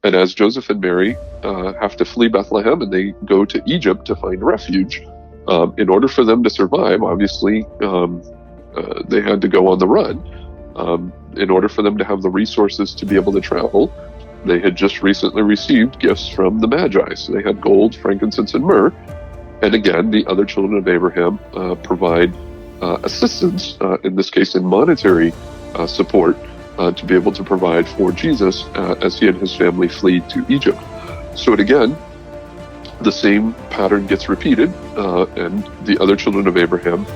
And as Joseph and Mary have to flee Bethlehem and they go to Egypt to find refuge, in order for them to survive, obviously, they had to go on the run. In order for them to have the resources to be able to travel, they had just recently received gifts from the Magi. So they had gold, frankincense, and myrrh. And again, the other children of Abraham provide assistance, in this case in monetary support, to be able to provide for Jesus as he and his family flee to Egypt. So again, the same pattern gets repeated, and the other children of Abraham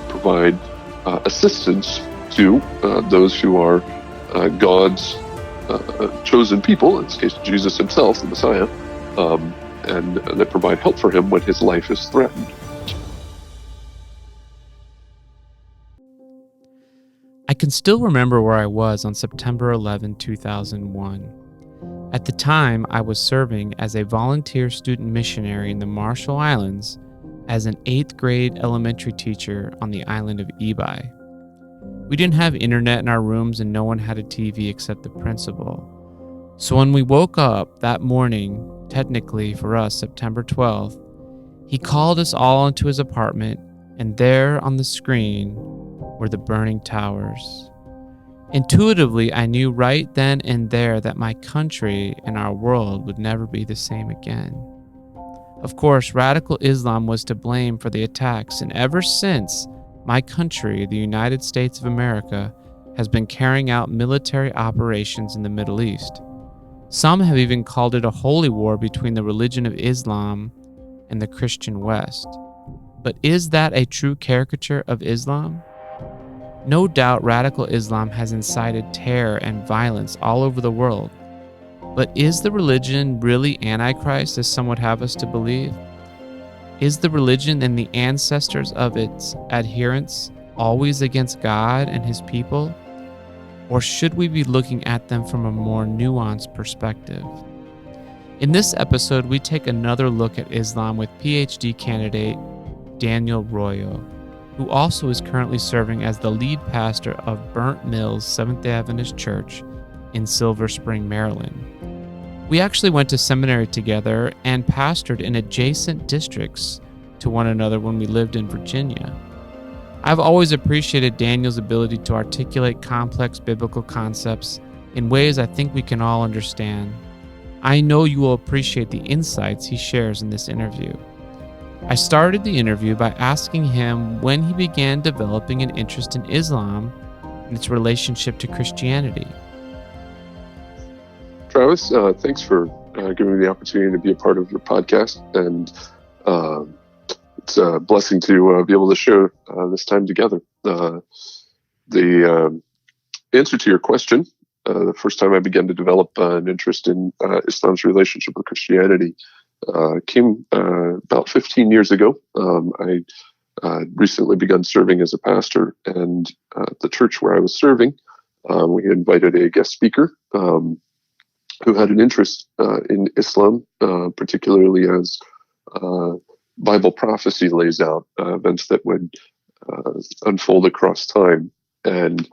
provide assistance to those who are God's chosen people, in this case Jesus himself, the Messiah, and that provide help for him when his life is threatened. I can still remember where I was on September 11, 2001. At the time, I was serving as a volunteer student missionary in the Marshall Islands as an 8th grade elementary teacher on the island of Ebi. We didn't have internet in our rooms and no one had a TV except the principal. So when we woke up that morning, technically for us September 12th, he called us all into his apartment, and there on the screen were the burning towers. Intuitively, I knew right then and there that my country and our world would never be the same again. Of course, radical Islam was to blame for the attacks, and ever since, my country, the United States of America, has been carrying out military operations in the Middle East. Some have even called it a holy war between the religion of Islam and the Christian West. But is that a true caricature of Islam? No doubt radical Islam has incited terror and violence all over the world. But is the religion really Antichrist, as some would have us to believe? Is the religion and the ancestors of its adherents always against God and his people? Or should we be looking at them from a more nuanced perspective? In this episode, we take another look at Islam with PhD candidate Daniel Royo, who also is currently serving as the lead pastor of Burnt Mills Seventh-day Adventist Church in Silver Spring, Maryland. We actually went to seminary together and pastored in adjacent districts to one another when we lived in Virginia. I've always appreciated Daniel's ability to articulate complex biblical concepts in ways I think we can all understand. I know you will appreciate the insights he shares in this interview. I started the interview by asking him when he began developing an interest in Islam and its relationship to Christianity. Travis, thanks for giving me the opportunity to be a part of your podcast, and it's a blessing to be able to share this time together. The answer to your question, the first time I began to develop an interest in Islam's relationship with Christianity came about 15 years ago. I recently begun serving as a pastor, and the church where I was serving, we invited a guest speaker who had an interest in Islam, particularly as Bible prophecy lays out events that would unfold across time. And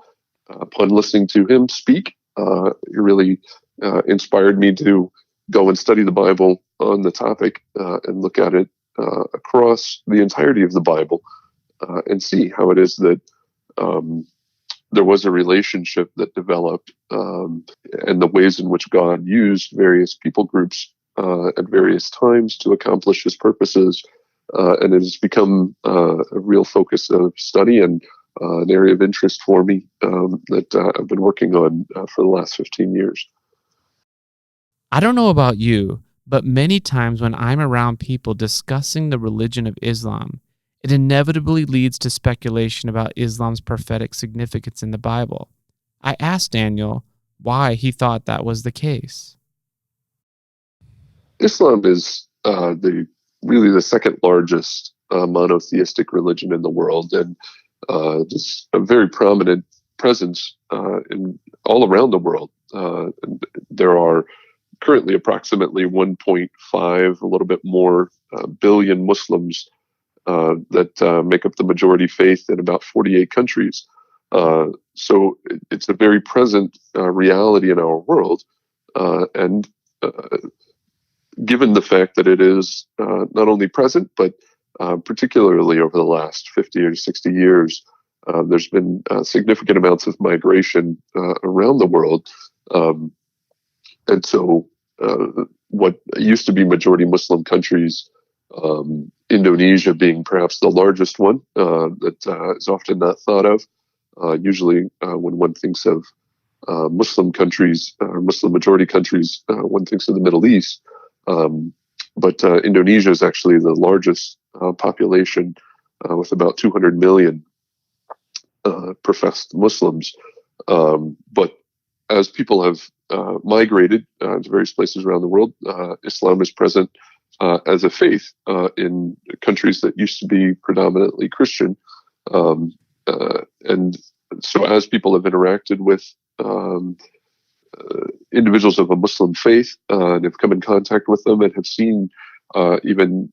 upon listening to him speak, it really inspired me to go and study the Bible on the topic and look at it across the entirety of the Bible and see how it is that there was a relationship that developed, and the ways in which God used various people groups at various times to accomplish his purposes. And it has become a real focus of study and an area of interest for me that I've been working on for the last 15 years. I don't know about you, but many times when I'm around people discussing the religion of Islam, it inevitably leads to speculation about Islam's prophetic significance in the Bible. I asked Daniel why he thought that was the case. Islam is really the second largest monotheistic religion in the world, and it's a very prominent presence in all around the world. And there are currently approximately 1.5, a little bit more, billion Muslims that make up the majority faith in about 48 countries. So it's a very present reality in our world. And given the fact that it is not only present, but particularly over the last 50 or 60 years, there's been significant amounts of migration around the world. And so what used to be majority Muslim countries, Indonesia being perhaps the largest one that is often not thought of. Usually when one thinks of Muslim countries, Muslim majority countries, one thinks of the Middle East. But Indonesia is actually the largest population with about 200 million professed Muslims. But as people have migrated to various places around the world, Islam is present as a faith in countries that used to be predominantly Christian. And so as people have interacted with individuals of a Muslim faith and have come in contact with them and have seen even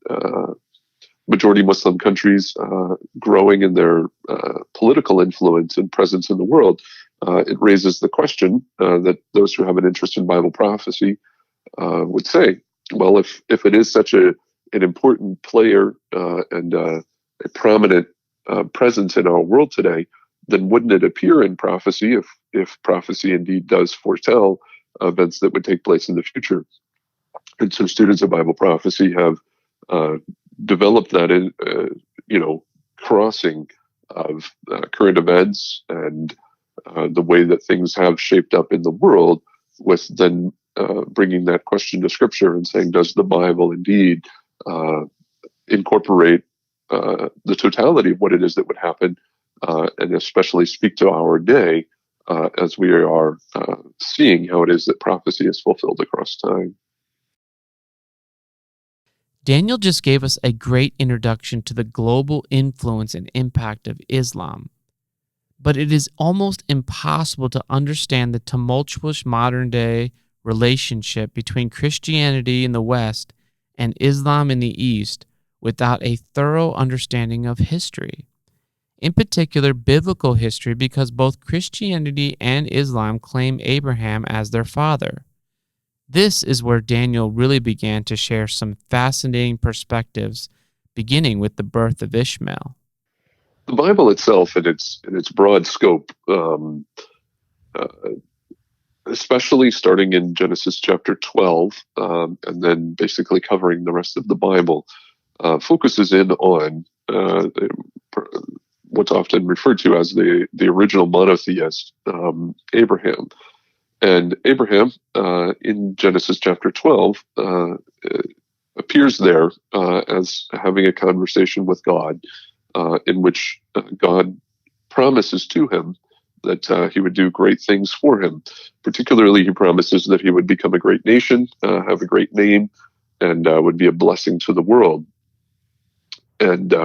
majority Muslim countries growing in their political influence and presence in the world, it raises the question that those who have an interest in Bible prophecy would say, well, if it is such an important player and a prominent presence in our world today, then wouldn't it appear in prophecy if prophecy indeed does foretell events that would take place in the future? And so students of Bible prophecy have developed that in, crossing of current events and the way that things have shaped up in the world, with then bringing that question to Scripture and saying, does the Bible indeed incorporate the totality of what it is that would happen, and especially speak to our day as we are seeing how it is that prophecy is fulfilled across time. Daniel just gave us a great introduction to the global influence and impact of Islam. But it is almost impossible to understand the tumultuous modern-day relationship between Christianity in the West and Islam in the East without a thorough understanding of history. In particular, biblical history, because both Christianity and Islam claim Abraham as their father. This is where Daniel really began to share some fascinating perspectives, beginning with the birth of Ishmael. The Bible itself, in its broad scope, especially starting in Genesis chapter 12, and then basically covering the rest of the Bible, focuses in on what's often referred to as the original monotheist, Abraham. And Abraham, in Genesis chapter 12, appears there as having a conversation with God, in which God promises to him that he would do great things for him. Particularly, he promises that he would become a great nation, have a great name, and would be a blessing to the world. And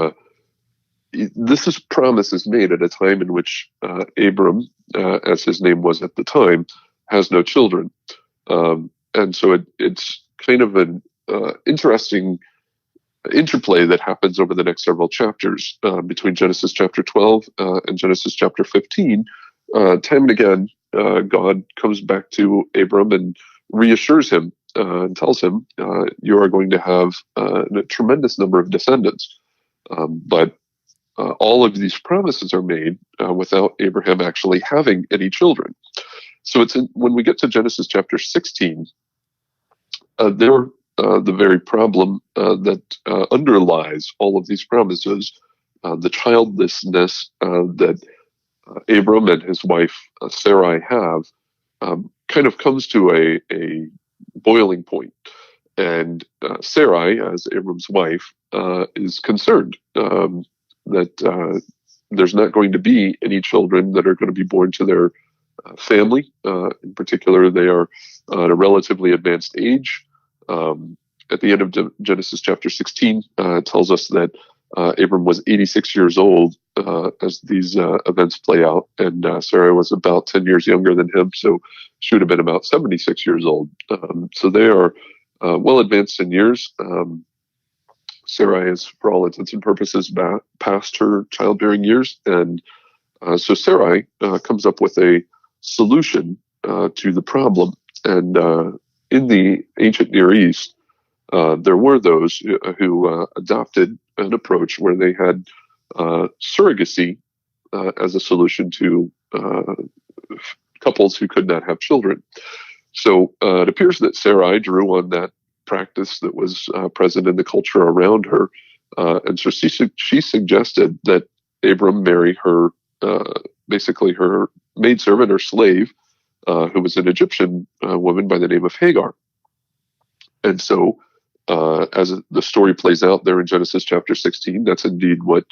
this promise is made at a time in which Abram, as his name was at the time, has no children. And so it's kind of an interesting interplay that happens over the next several chapters between Genesis chapter 12 and Genesis chapter 15. Time and again, God comes back to Abram and reassures him and tells him, you are going to have a tremendous number of descendants. But all of these promises are made without Abraham actually having any children. So when we get to Genesis chapter 16, there the very problem that underlies all of these promises, the childlessness that Abram and his wife Sarai have, kind of comes to a boiling point. And Sarai, as Abram's wife, is concerned that there's not going to be any children that are going to be born to their family. In particular, they are at a relatively advanced age. At the end of Genesis chapter 16, it tells us that Abram was 86 years old as these events play out, and Sarah was about 10 years younger than him, so she would have been about 76 years old. So they are well advanced in years. Sarai is, for all intents and purposes, past her childbearing years, and so Sarai comes up with a solution to the problem. And in the ancient Near East, there were those who adopted an approach where they had surrogacy as a solution to couples who could not have children. So it appears that Sarai drew on that practice that was present in the culture around her. And so she suggested that Abram marry her, basically her maidservant or slave, who was an Egyptian woman by the name of Hagar. And so as the story plays out there in Genesis chapter 16, that's indeed what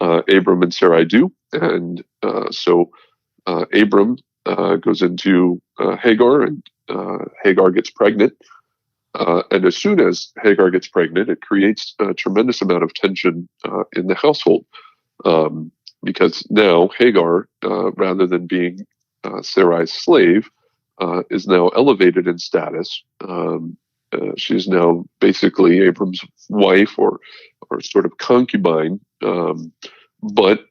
Abram and Sarai do. And so Abram goes into Hagar, and Hagar gets pregnant. And as soon as Hagar gets pregnant, it creates a tremendous amount of tension in the household. Because now Hagar, rather than being Sarai's slave, is now elevated in status. She's now basically Abram's wife or sort of concubine. But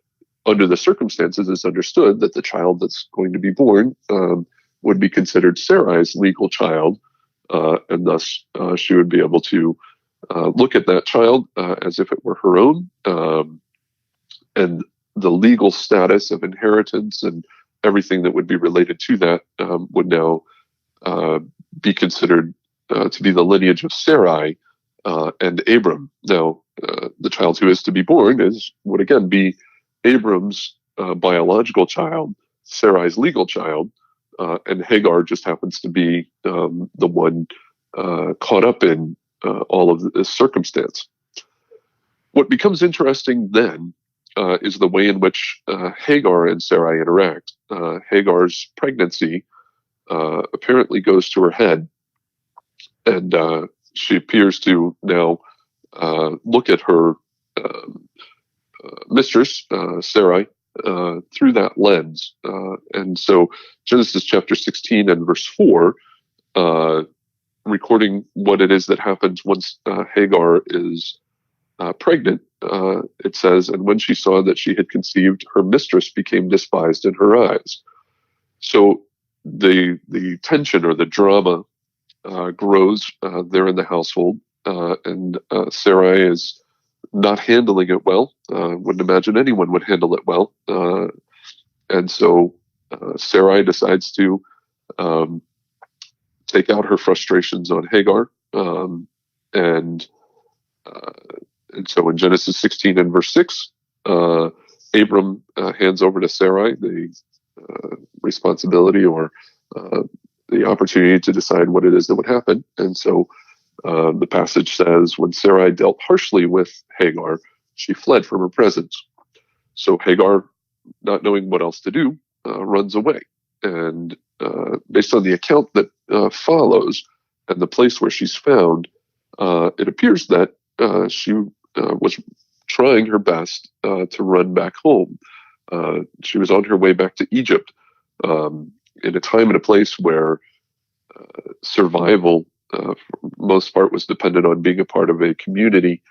under the circumstances, it's understood that the child that's going to be born would be considered Sarai's legal child. And thus she would be able to look at that child as if it were her own. And the legal status of inheritance and everything that would be related to that would now be considered to be the lineage of Sarai and Abram. Now, the child who is to be born would again be Abram's biological child, Sarai's legal child, and Hagar just happens to be the one caught up in all of this circumstance. What becomes interesting then is the way in which Hagar and Sarai interact. Hagar's pregnancy apparently goes to her head, and she appears to now look at her mistress, Sarai, through that lens. And so Genesis chapter 16 and verse 4, recording what it is that happens once Hagar is pregnant, it says, "And when she saw that she had conceived, her mistress became despised in her eyes." So the tension or the drama grows there in the household, and Sarai is not handling it well. Wouldn't imagine anyone would handle it well. And so Sarai decides to take out her frustrations on Hagar. And so in Genesis 16 and verse 6, Abram hands over to Sarai the responsibility or the opportunity to decide what it is that would happen. And so the passage says, when Sarai dealt harshly with Hagar, she fled from her presence. So Hagar, not knowing what else to do, runs away. And based on the account that follows and the place where she's found, it appears that she was trying her best to run back home. She was on her way back to Egypt in a time and a place where survival, for most part, was dependent on being a part of a community.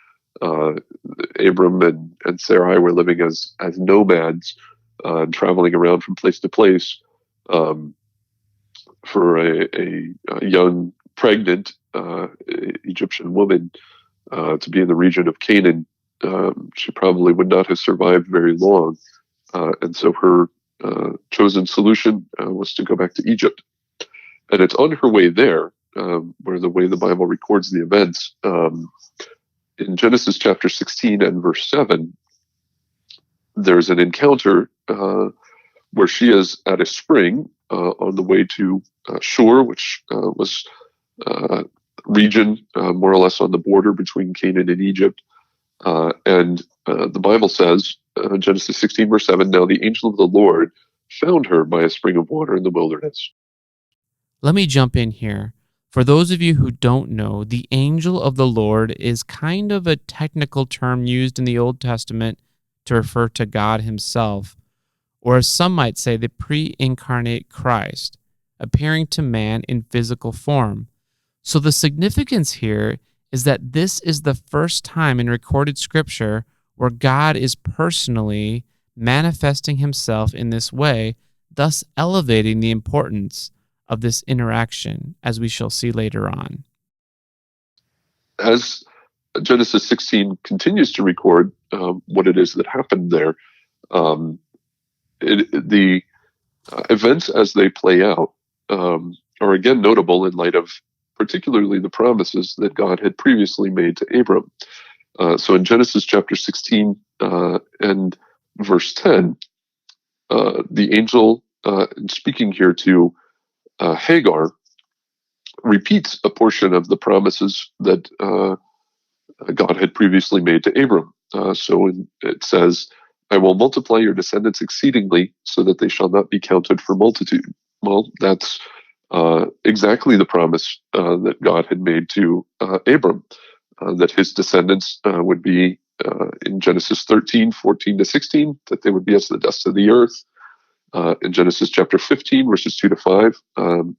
Abram and Sarai were living as nomads, traveling around from place to place. For a young pregnant Egyptian woman to be in the region of Canaan, she probably would not have survived very long. And so her chosen solution was to go back to Egypt. And it's on her way there, where the way the Bible records the events, in Genesis chapter 16 and verse 7, there's an encounter where she is at a spring on the way to Shur, which was region more or less on the border between Canaan and Egypt. And the Bible says, Genesis 16 verse 7, "Now the angel of the Lord found her by a spring of water in the wilderness." Let me jump in here. For those of you who don't know, the angel of the Lord is kind of a technical term used in the Old Testament to refer to God himself, or as some might say, the pre-incarnate Christ, appearing to man in physical form. So the significance here is that this is the first time in recorded scripture where God is personally manifesting himself in this way, thus elevating the importance of this interaction, as we shall see later on. As Genesis 16 continues to record what it is that happened there, the events as they play out are again notable in light of particularly the promises that God had previously made to Abram. So in Genesis chapter 16 and verse 10, the angel speaking here to Hagar repeats a portion of the promises that God had previously made to Abram. It says, I will multiply your descendants exceedingly so that they shall not be counted for multitude. Well, that's exactly the promise that God had made to Abram, that his descendants would be, in Genesis 13, 14 to 16, that they would be as the dust of the earth. In Genesis chapter 15, verses 2 to 5,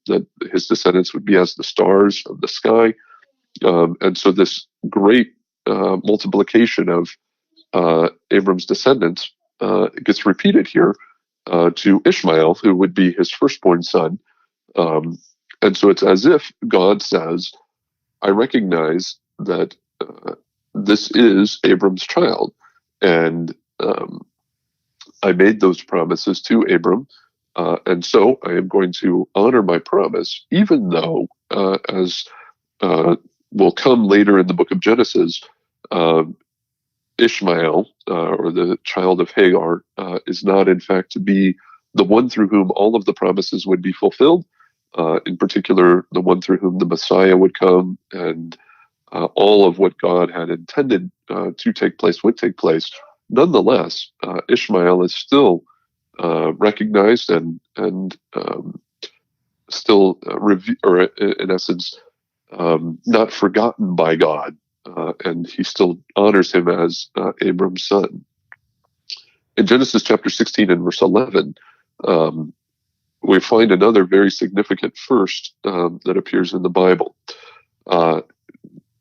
that his descendants would be as the stars of the sky. And so this great multiplication of Abram's descendants gets repeated here to Ishmael, who would be his firstborn son. And so it's as if God says, I recognize that this is Abram's child. And I made those promises to Abram. And so I am going to honor my promise, even though, as will come later in the book of Genesis, Ishmael, or the child of Hagar, is not in fact to be the one through whom all of the promises would be fulfilled. In particular, the one through whom the Messiah would come, and all of what God had intended to take place would take place. Nonetheless, Ishmael is still recognized and still, in essence, not forgotten by God, and he still honors him as Abram's son. In Genesis chapter 16 and verse 11, we find another very significant first that appears in the Bible.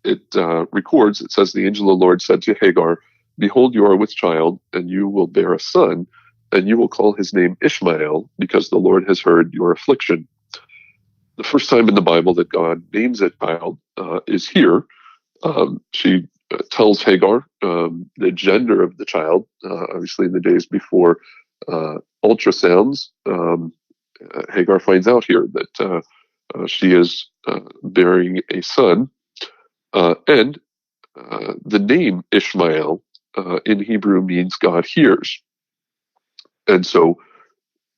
It records, it says, the angel of the Lord said to Hagar, behold, you are with child, and you will bear a son, and you will call his name Ishmael, because the Lord has heard your affliction. The first time in the Bible that God names a child is here. She tells Hagar the gender of the child. Obviously, in the days before ultrasounds, Hagar finds out here that she is bearing a son. And the name Ishmael in Hebrew means God hears. And so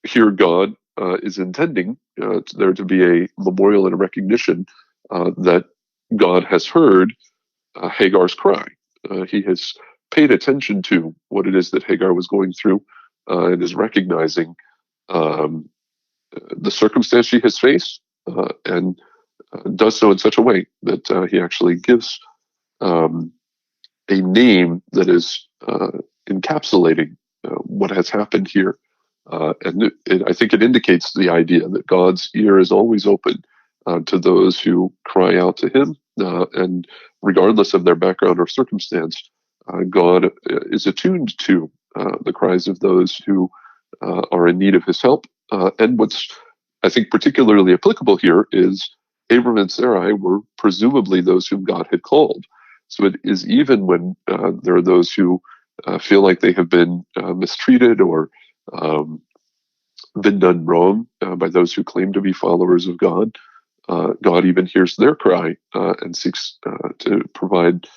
here God is intending there to be a memorial and a recognition that God has heard Hagar's cry. He has paid attention to what it is that Hagar was going through and is recognizing the circumstance she has faced and does so in such a way that he actually gives a name that is encapsulating what has happened here. I think it indicates the idea that God's ear is always open to those who cry out to him. And regardless of their background or circumstance, God is attuned to the cries of those who are in need of his help. And what's, I think, particularly applicable here is Abram and Sarai were presumably those whom God had called. So it is even when there are those who feel like they have been mistreated or been done wrong by those who claim to be followers of God, God even hears their cry and seeks to provide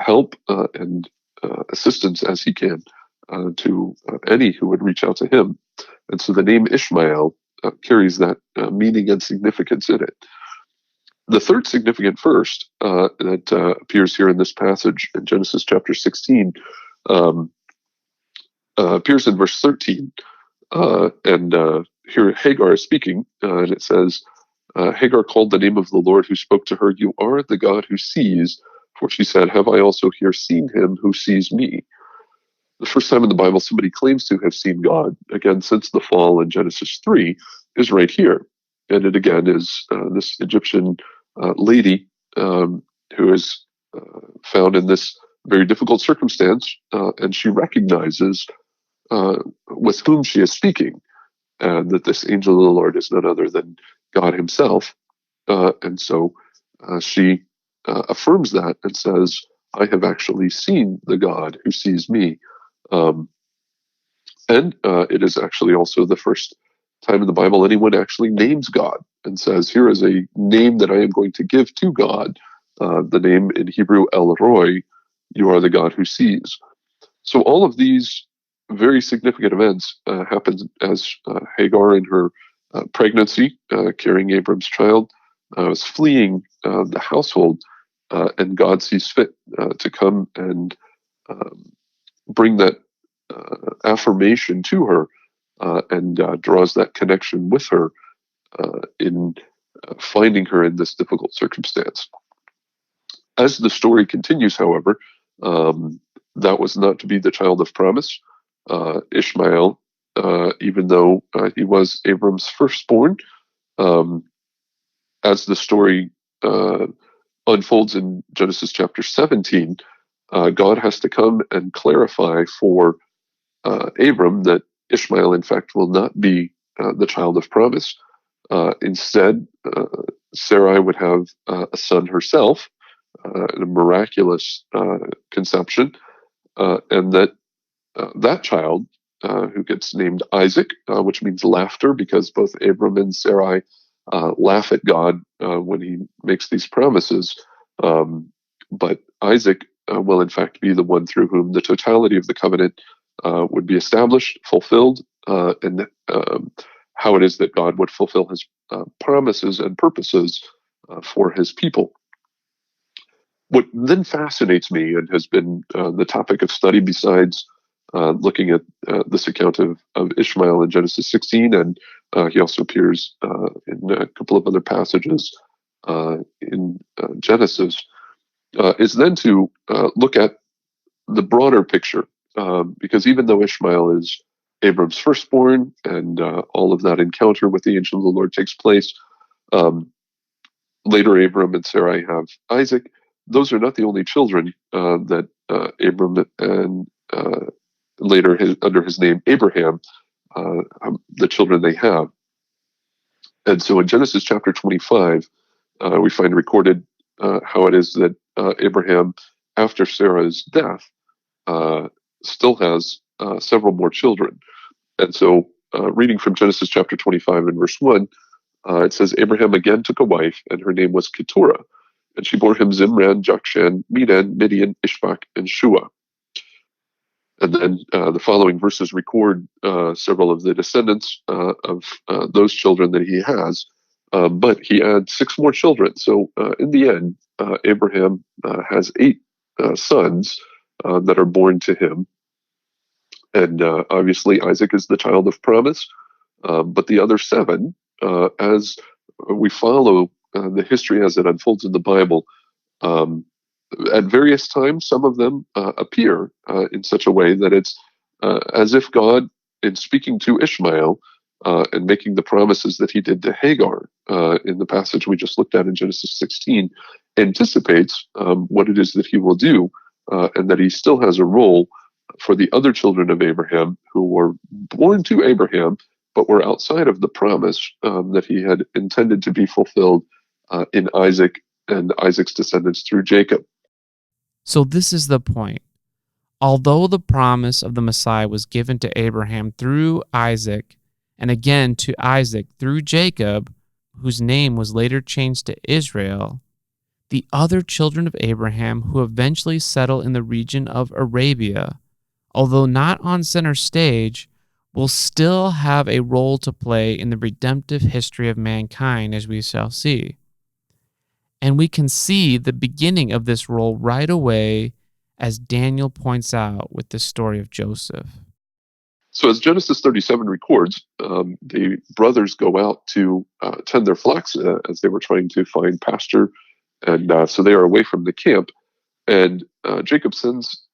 help and assistance as he can to any who would reach out to him. And so the name Ishmael carries that meaning and significance in it. The third significant verse that appears here in this passage in Genesis chapter 16 appears in verse 13. Here Hagar is speaking, and it says, Hagar called the name of the Lord who spoke to her, you are the God who sees, for she said, have I also here seen him who sees me? The first time in the Bible somebody claims to have seen God, again, since the fall in Genesis 3, is right here. And it again is this Egyptian lady who is found in this very difficult circumstance, and she recognizes with whom she is speaking, and that this angel of the Lord is none other than God himself. And so she affirms that and says, I have actually seen the God who sees me. Um, and it is actually also the first time in the Bible anyone actually names God and says, here is a name that I am going to give to God. The name in Hebrew, El Roy, you are the God who sees. So all of these very significant events happen as Hagar in her pregnancy, carrying Abram's child, was fleeing the household, and God sees fit to come and um, bring that affirmation to her and draws that connection with her in finding her in this difficult circumstance. As the story continues, however, that was not to be the child of promise. Ishmael, even though he was Abram's firstborn, um, as the story unfolds in Genesis chapter 17, God has to come and clarify for Abram that Ishmael, in fact, will not be the child of promise. Instead, Sarai would have a son herself, a miraculous conception, and that child, who gets named Isaac, which means laughter, because both Abram and Sarai laugh at God when he makes these promises. But Isaac will, in fact, be the one through whom the totality of the covenant would be established, fulfilled, and how it is that God would fulfill his promises and purposes for his people. What then fascinates me and has been the topic of study besides looking at this account of Ishmael in Genesis 16, and he also appears in a couple of other passages in Genesis, is then to look at the broader picture, because even though Ishmael is Abram's firstborn and all of that encounter with the angel of the Lord takes place, um, later Abram and Sarai have Isaac. Those are not the only children that Abram and later under his name Abraham, the children they have. And so in Genesis chapter 25, we find recorded how it is that Abraham, after Sarah's death, still has several more children. And so reading from Genesis chapter 25 and verse 1, it says, Abraham again took a wife, and her name was Keturah. And she bore him Zimran, Jokshan, Medan, Midian, Ishbak, and Shua. And then the following verses record several of the descendants of those children that he has. But he had 6 more children. So in the end, Abraham has 8 sons that are born to him. And obviously, Isaac is the child of promise. But the other 7, as we follow the history as it unfolds in the Bible, at various times, some of them appear in such a way that it's as if God, in speaking to Ishmael and making the promises that he did to Hagar in the passage we just looked at in Genesis 16, anticipates what it is that he will do, and that he still has a role for the other children of Abraham who were born to Abraham, but were outside of the promise that he had intended to be fulfilled in Isaac and Isaac's descendants through Jacob. So this is the point. Although the promise of the Messiah was given to Abraham through Isaac, and again to Isaac through Jacob, whose name was later changed to Israel, the other children of Abraham who eventually settle in the region of Arabia, although not on center stage, will still have a role to play in the redemptive history of mankind, as we shall see. And we can see the beginning of this role right away, as Daniel points out with the story of Joseph. So as Genesis 37 records, the brothers go out to tend their flocks as they were trying to find pasture. And so they are away from the camp. And Jacob sends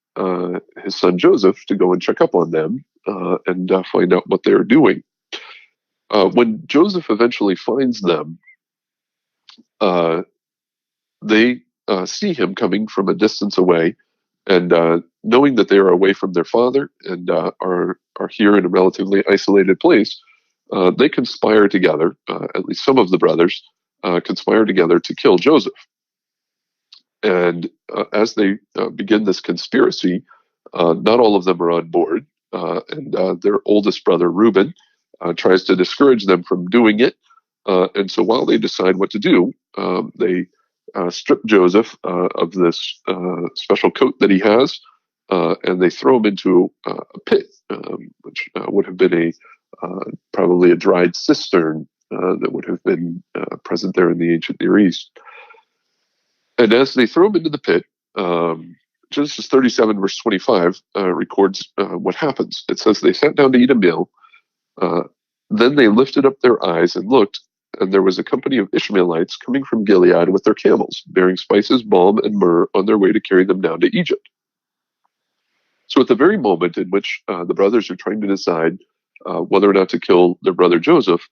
his son Joseph to go and check up on them and find out what they're doing. When Joseph eventually finds them, they see him coming from a distance away, and knowing that they are away from their father and are here in a relatively isolated place, they conspire together, at least some of the brothers, conspire together to kill Joseph. And as they begin this conspiracy, not all of them are on board. And their oldest brother, Reuben, tries to discourage them from doing it. And so while they decide what to do, they strip Joseph of this special coat that he has, and they throw him into a pit, which would have been probably a dried cistern that would have been present there in the ancient Near East. And as they throw him into the pit, Genesis 37, verse 25, records what happens. It says, they sat down to eat a meal. Then they lifted up their eyes and looked, and there was a company of Ishmaelites coming from Gilead with their camels, bearing spices, balm, and myrrh on their way to carry them down to Egypt. So at the very moment in which the brothers are trying to decide whether or not to kill their brother Joseph,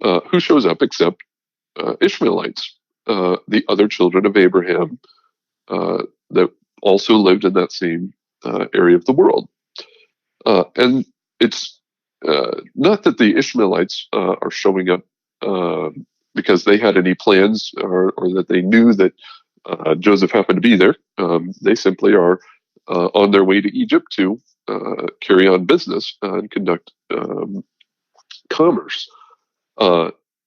who shows up except Ishmaelites, the other children of Abraham that also lived in that same area of the world. And it's not that the Ishmaelites are showing up because they had any plans or that they knew that Joseph happened to be there. They simply are on their way to Egypt to carry on business and conduct commerce.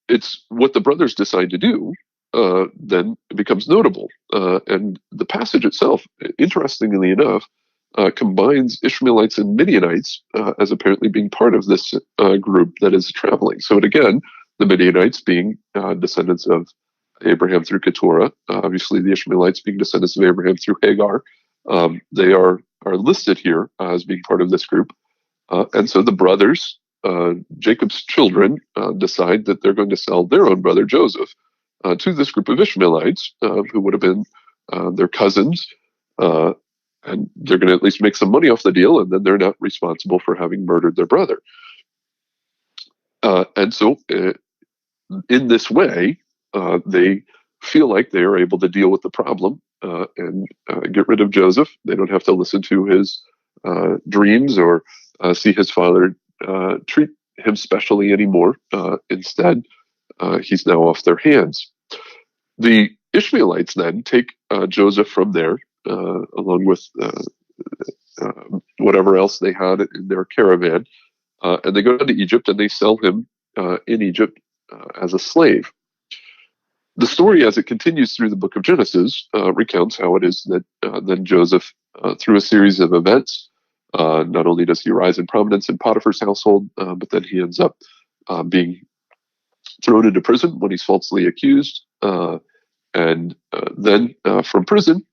It's what the brothers decide to do, then it becomes notable. And the passage itself, interestingly enough, combines Ishmaelites and Midianites as apparently being part of this group that is traveling. So again, the Midianites being descendants of Abraham through Keturah, obviously the Ishmaelites being descendants of Abraham through Hagar. They are listed here as being part of this group. And so the brothers, Jacob's children, decide that they're going to sell their own brother Joseph to this group of Ishmaelites, who would have been their cousins, and they're going to at least make some money off the deal, and then they're not responsible for having murdered their brother. And so in this way, they feel like they are able to deal with the problem and get rid of Joseph. They don't have to listen to his dreams or see his father treat him specially anymore. Instead, he's now off their hands. The Ishmaelites then take Joseph from there, along with whatever else they had in their caravan, and they go down to Egypt and they sell him in Egypt as a slave. The story, as it continues through the book of Genesis, recounts how it is that then Joseph, through a series of events, not only does he rise in prominence in Potiphar's household, but then he ends up being thrown into prison when he's falsely accused. And then from prison,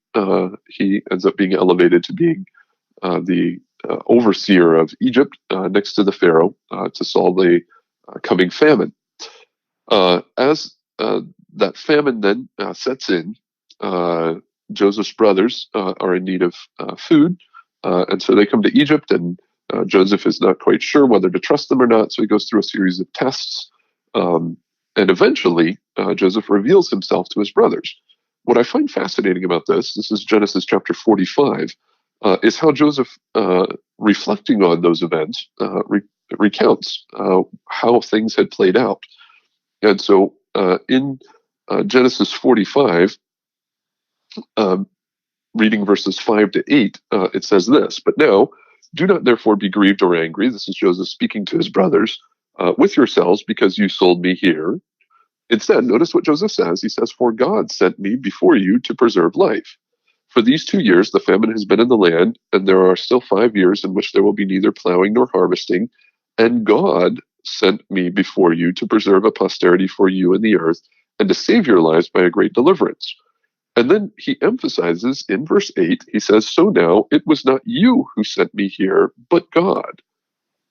he ends up being elevated to being the overseer of Egypt next to the Pharaoh to solve the coming famine. As that famine then sets in, Joseph's brothers are in need of food, and so they come to Egypt, and Joseph is not quite sure whether to trust them or not, so he goes through a series of tests, and eventually Joseph reveals himself to his brothers. What I find fascinating about this is Genesis chapter 45, is how Joseph, reflecting on those events, recounts how things had played out. And so in Genesis 45, reading verses 5 to 8, it says this, "But now, do not therefore be grieved or angry," this is Joseph speaking to his brothers, "with yourselves because you sold me here. Instead, notice what Joseph says. He says, for God sent me before you to preserve life. For these 2 years, the famine has been in the land, and there are still 5 years in which there will be neither plowing nor harvesting. And God sent me before you to preserve a posterity for you in the earth and to save your lives by a great deliverance." And then he emphasizes in verse 8, he says, "So now it was not you who sent me here, but God.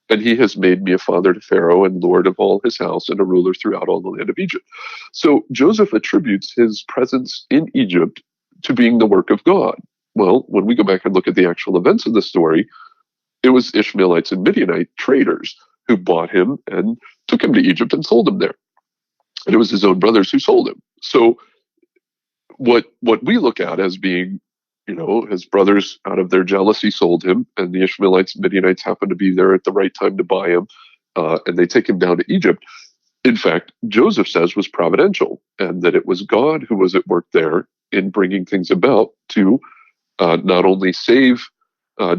And he has made me a father to Pharaoh and lord of all his house and a ruler throughout all the land of Egypt." So Joseph attributes his presence in Egypt to being the work of God. Well, when we go back and look at the actual events of the story, it was Ishmaelites and Midianite traders who bought him and took him to Egypt and sold him there. And it was his own brothers who sold him. So what we look at as being, his brothers out of their jealousy sold him, and the Ishmaelites and Midianites happened to be there at the right time to buy him. and they take him down to Egypt. In fact, Joseph says was providential, and that it was God who was at work there in bringing things about to not only save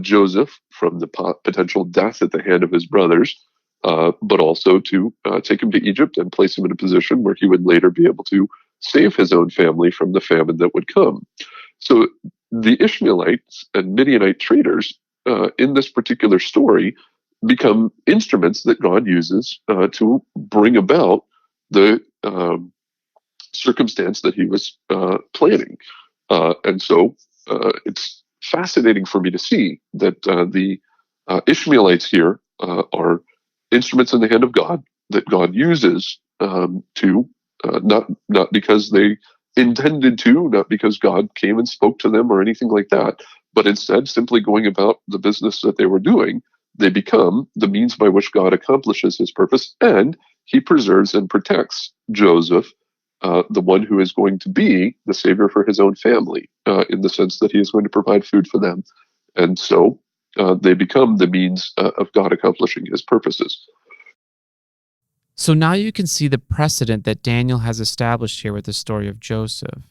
Joseph from the potential death at the hand of his brothers, but also to take him to Egypt and place him in a position where he would later be able to save his own family from the famine that would come. So the Ishmaelites and Midianite traders in this particular story become instruments that God uses to bring about the circumstance that he was planning. And so it's fascinating for me to see that the Ishmaelites here are instruments in the hand of God that God uses to not because they intended to, not because God came and spoke to them or anything like that, but instead simply going about the business that they were doing. They become the means by which God accomplishes his purpose, and he preserves and protects Joseph, the one who is going to be the savior for his own family, in the sense that he is going to provide food for them. And so they become the means of God accomplishing his purposes. So now you can see the precedent that Daniel has established here with the story of Joseph.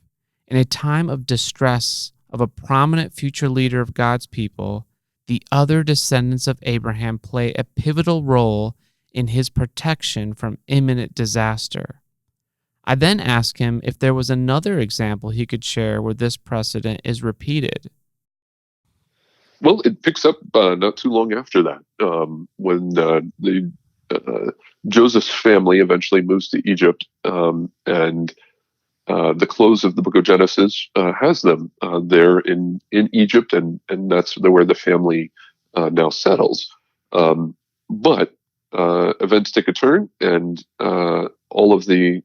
In a time of distress of a prominent future leader of God's people, the other descendants of Abraham play a pivotal role in his protection from imminent disaster. I then asked him if there was another example he could share where this precedent is repeated. Well, it picks up not too long after that, when Joseph's family eventually moves to Egypt, and the close of the book of Genesis has them there in Egypt, and that's where the family now settles. But events take a turn, and all of the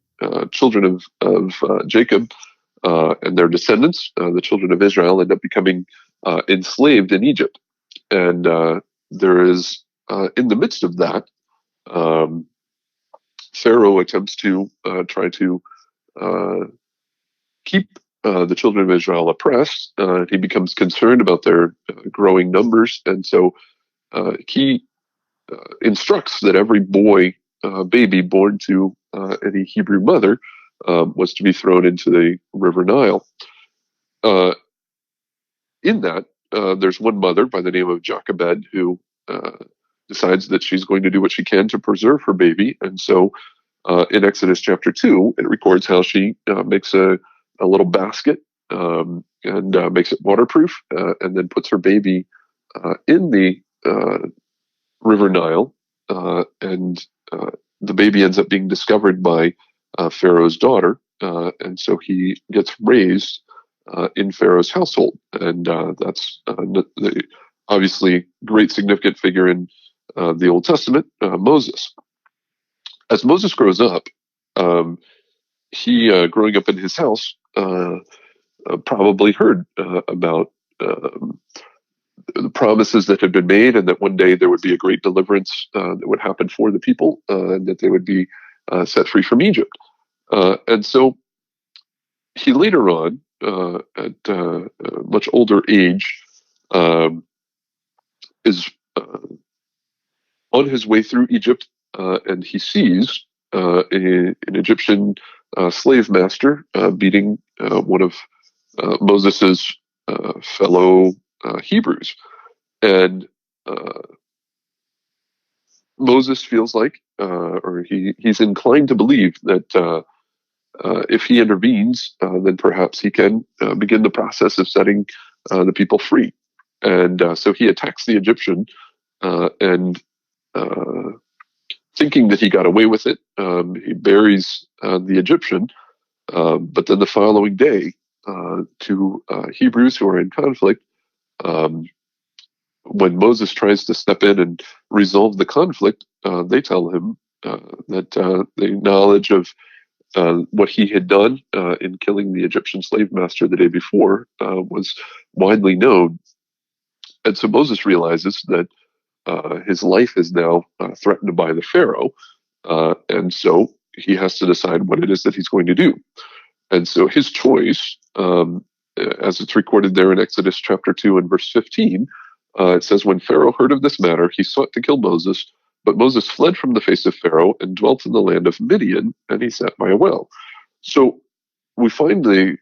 children of Jacob and their descendants, the children of Israel, end up becoming enslaved in Egypt. And there is, in the midst of that, um, Pharaoh attempts to try to keep the children of Israel oppressed. He becomes concerned about their growing numbers, and so he instructs that every baby born to any Hebrew mother was to be thrown into the River Nile. In that, there's one mother by the name of Jochebed who decides that she's going to do what she can to preserve her baby. And so in Exodus chapter 2, it records how she makes a little basket and makes it waterproof, and then puts her baby in the River Nile. And the baby ends up being discovered by Pharaoh's daughter. And so he gets raised in Pharaoh's household. And that's obviously great significant figure in the Old Testament, Moses. As Moses grows up, he, growing up in his house, probably heard about the promises that had been made, and that one day there would be a great deliverance that would happen for the people, and that they would be set free from Egypt. And so he later on, at a much older age, is on his way through Egypt, and he sees an Egyptian slave master beating one of Moses's fellow Hebrews. And Moses feels like, or he's inclined to believe that if he intervenes, then perhaps he can begin the process of setting the people free. And so he attacks the Egyptian, and thinking that he got away with it, he buries the Egyptian. But then the following day, to Hebrews who are in conflict, when Moses tries to step in and resolve the conflict, they tell him that the knowledge of what he had done in killing the Egyptian slave master the day before was widely known. And so Moses realizes that his life is now threatened by the Pharaoh. And so he has to decide what it is that he's going to do. And so his choice, as it's recorded there in Exodus chapter 2 and verse 15, it says, when Pharaoh heard of this matter, he sought to kill Moses, But Moses fled from the face of Pharaoh and dwelt in the land of Midian, and he sat by a well. So we find the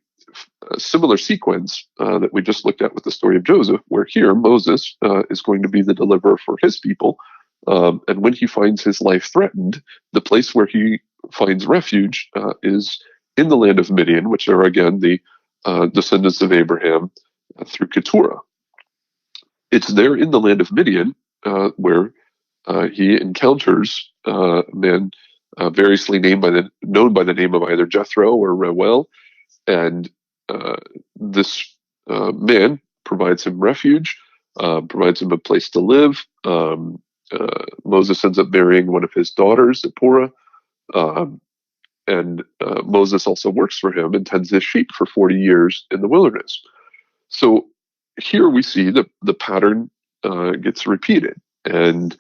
similar sequence that we just looked at with the story of Joseph, where here Moses is going to be the deliverer for his people. And when he finds his life threatened, the place where he finds refuge is in the land of Midian, which are again the descendants of Abraham through Keturah. It's there in the land of Midian where he encounters a man variously known by the name of either Jethro or Reuel, and this man provides him refuge, provides him a place to live. Moses ends up marrying one of his daughters, Zipporah, and Moses also works for him and tends his sheep for 40 years in the wilderness. So here we see the pattern gets repeated. And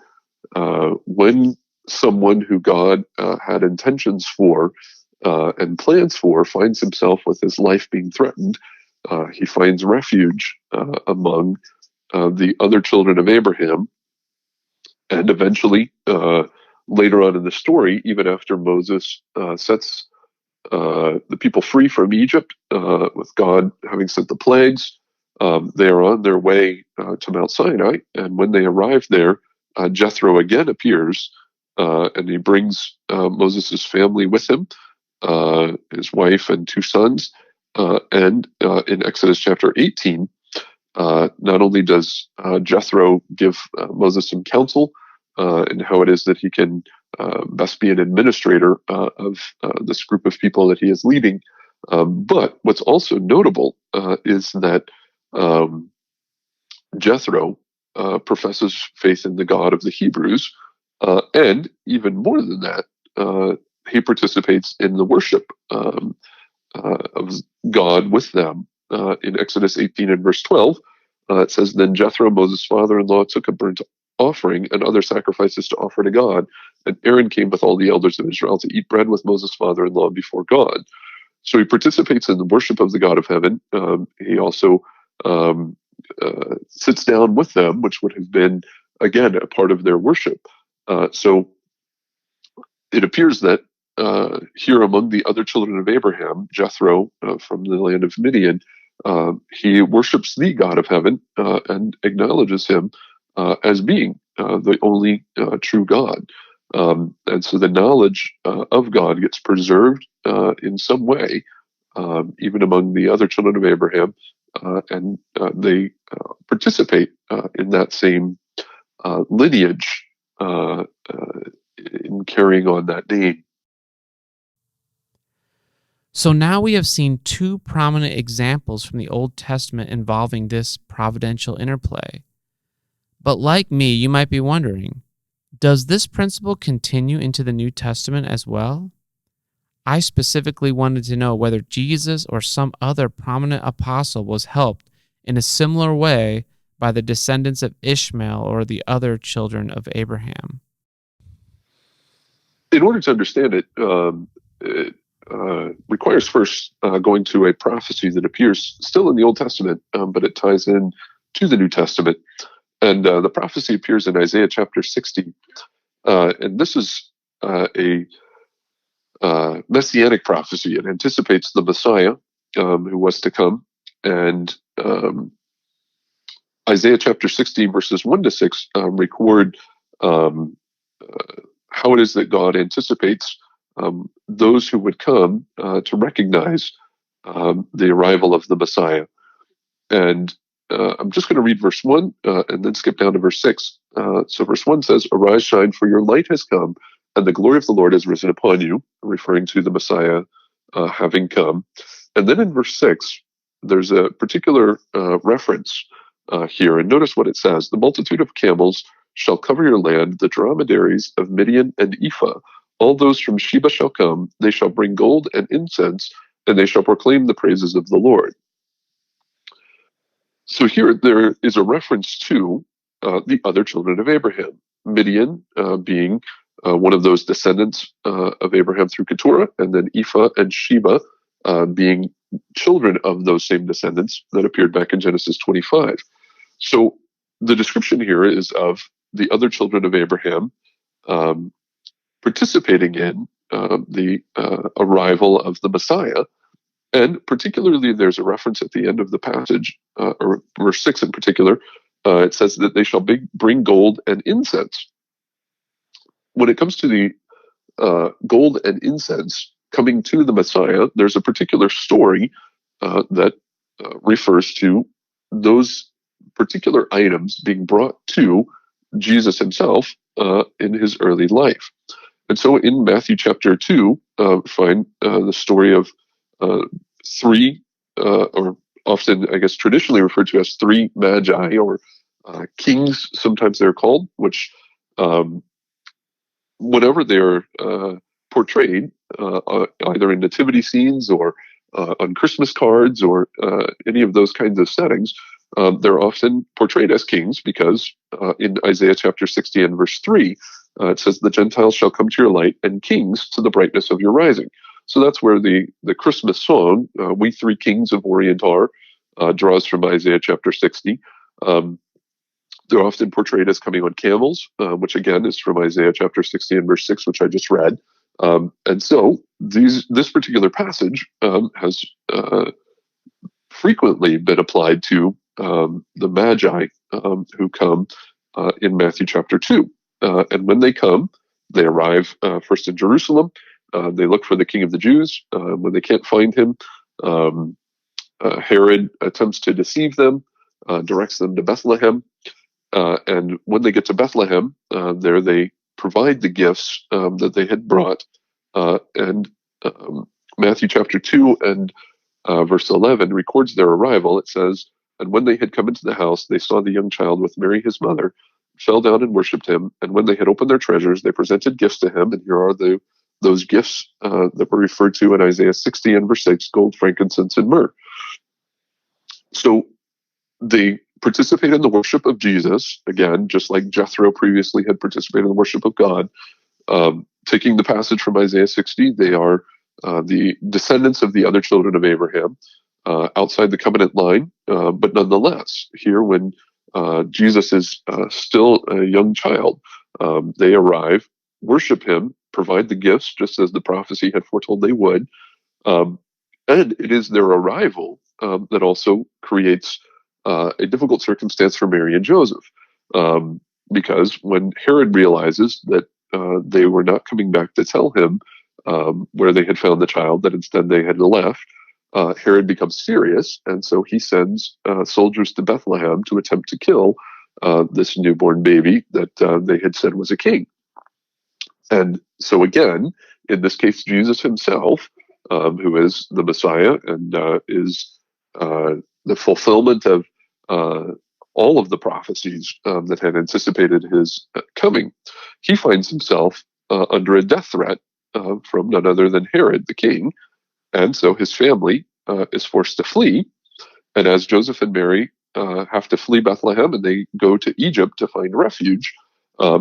when someone who God had intentions for and plans for finds himself with his life being threatened, he finds refuge among the other children of Abraham. And eventually, later on in the story, even after Moses sets the people free from Egypt, with God having sent the plagues, they are on their way to Mount Sinai. And when they arrive there, Jethro again appears, and he brings Moses' family with him, his wife and 2 sons. And in Exodus chapter 18, not only does Jethro give Moses some counsel in how it is that he can best be an administrator of this group of people that he is leading, but what's also notable is that Jethro professes faith in the God of the Hebrews, and even more than that, he participates in the worship of God with them. In Exodus 18 and verse 12, it says, "Then Jethro, Moses' father-in-law, took a burnt offering and other sacrifices to offer to God, and Aaron came with all the elders of Israel to eat bread with Moses' father-in-law before God." So he participates in the worship of the God of heaven. He also sits down with them, which would have been, again, a part of their worship. So it appears that here among the other children of Abraham, Jethro from the land of Midian, he worships the God of heaven and acknowledges him as being the only true God. And so the knowledge of God gets preserved in some way, even among the other children of Abraham, and they participate in that same lineage in carrying on that name. So now we have seen 2 prominent examples from the Old Testament involving this providential interplay. But like me, you might be wondering, does this principle continue into the New Testament as well? I specifically wanted to know whether Jesus or some other prominent apostle was helped in a similar way by the descendants of Ishmael or the other children of Abraham. In order to understand it, it requires first going to a prophecy that appears still in the Old Testament, but it ties in to the New Testament. And the prophecy appears in Isaiah chapter 60. And this is a messianic prophecy. It anticipates the Messiah who was to come. And Isaiah chapter 60, verses 1 to 6, record how it is that God anticipates those who would come to recognize the arrival of the Messiah. And I'm just going to read verse 1 and then skip down to verse 6. So verse 1 says, "Arise, shine, for your light has come, and the glory of the Lord has risen upon you," referring to the Messiah having come. And then in verse 6, there's a particular reference here. And notice what it says: "The multitude of camels shall cover your land, the dromedaries of Midian and Ephah. All those from Sheba shall come. They shall bring gold and incense, and they shall proclaim the praises of the Lord." So here there is a reference to the other children of Abraham, Midian being one of those descendants of Abraham through Keturah, and then Ephah and Sheba being children of those same descendants that appeared back in Genesis 25. So the description here is of the other children of Abraham participating in the arrival of the Messiah. And particularly, there's a reference at the end of the passage, or verse 6 in particular. It says that they shall bring gold and incense. When it comes to the gold and incense coming to the Messiah, there's a particular story that refers to those particular items being brought to Jesus himself in his early life. And so in Matthew chapter 2, find the story of three, or often, I guess, traditionally referred to as three magi, or kings, sometimes they're called, which whenever they're portrayed, either in nativity scenes or on Christmas cards or any of those kinds of settings, they're often portrayed as kings because in Isaiah chapter 60 and verse 3, it says, "The Gentiles shall come to your light, and kings to the brightness of your rising." So that's where the Christmas song, "We Three Kings of Orient Are," draws from Isaiah chapter 60. They're often portrayed as coming on camels, which again is from Isaiah chapter 60 and verse 6, which I just read. And so this particular passage has frequently been applied to the Magi who come in Matthew chapter 2. And when they come, they arrive first in Jerusalem. They look for the King of the Jews. When they can't find him, Herod attempts to deceive them, directs them to Bethlehem. And when they get to Bethlehem, there they provide the gifts that they had brought. And Matthew chapter 2 and verse 11 records their arrival. It says, "And when they had come into the house, they saw the young child with Mary his mother, fell down and worshipped him. And when they had opened their treasures, they presented gifts to him." And here are those gifts that were referred to in Isaiah 60 and verse 6, gold, frankincense, and myrrh. So they participate in the worship of Jesus, again, just like Jethro previously had participated in the worship of God. Taking the passage from Isaiah 60, they are the descendants of the other children of Abraham, outside the covenant line, but nonetheless, here when Jesus is still a young child, they arrive, worship him, provide the gifts, just as the prophecy had foretold they would. And it is their arrival that also creates a difficult circumstance for Mary and Joseph, because when Herod realizes that they were not coming back to tell him where they had found the child, that instead they had left, Herod becomes furious, and so he sends soldiers to Bethlehem to attempt to kill this newborn baby that they had said was a king. And so again, in this case, Jesus himself, who is the Messiah and is the fulfillment of all of the prophecies that had anticipated his coming, he finds himself under a death threat from none other than Herod, the king. And so his family is forced to flee. And as Joseph and Mary have to flee Bethlehem and they go to Egypt to find refuge,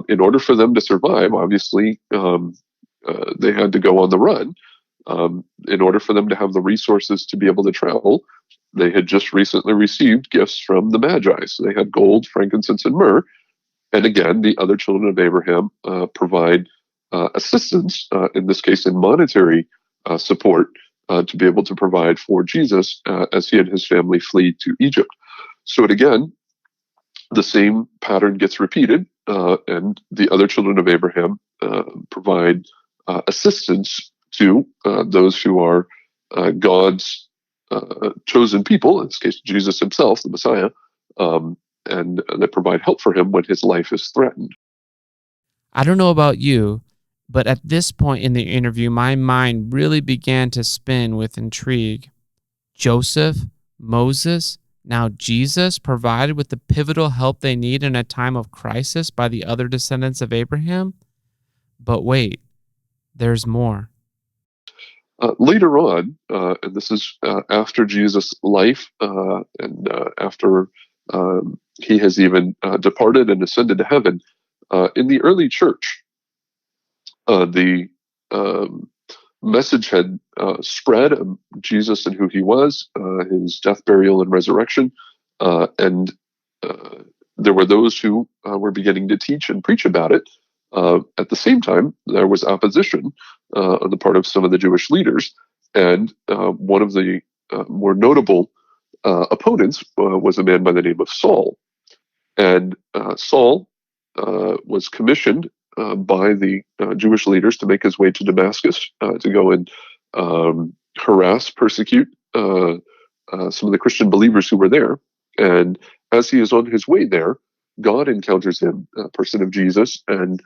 in order for them to survive, obviously, they had to go on the run. In order for them to have the resources to be able to travel, they had just recently received gifts from the Magi. So they had gold, frankincense, and myrrh. And again, the other children of Abraham provide assistance, in this case in monetary support, to be able to provide for Jesus as he and his family flee to Egypt. So again, the same pattern gets repeated, and the other children of Abraham provide assistance to those who are God's chosen people, in this case, Jesus himself, the Messiah, and they provide help for him when his life is threatened. I don't know about you, but at this point in the interview, my mind really began to spin with intrigue. Joseph, Moses, now Jesus, provided with the pivotal help they need in a time of crisis by the other descendants of Abraham? But wait, there's more. Later on, and this is after Jesus' life, and after he has even departed and ascended to heaven, in the early church, the message had spread of Jesus and who he was, his death, burial, and resurrection. And there were those who were beginning to teach and preach about it. At the same time, there was opposition on the part of some of the Jewish leaders, and one of the more notable opponents was a man by the name of Saul. And Saul was commissioned by the Jewish leaders to make his way to Damascus to go and harass, persecute some of the Christian believers who were there. And as he is on his way there, God encounters him, a person of Jesus, and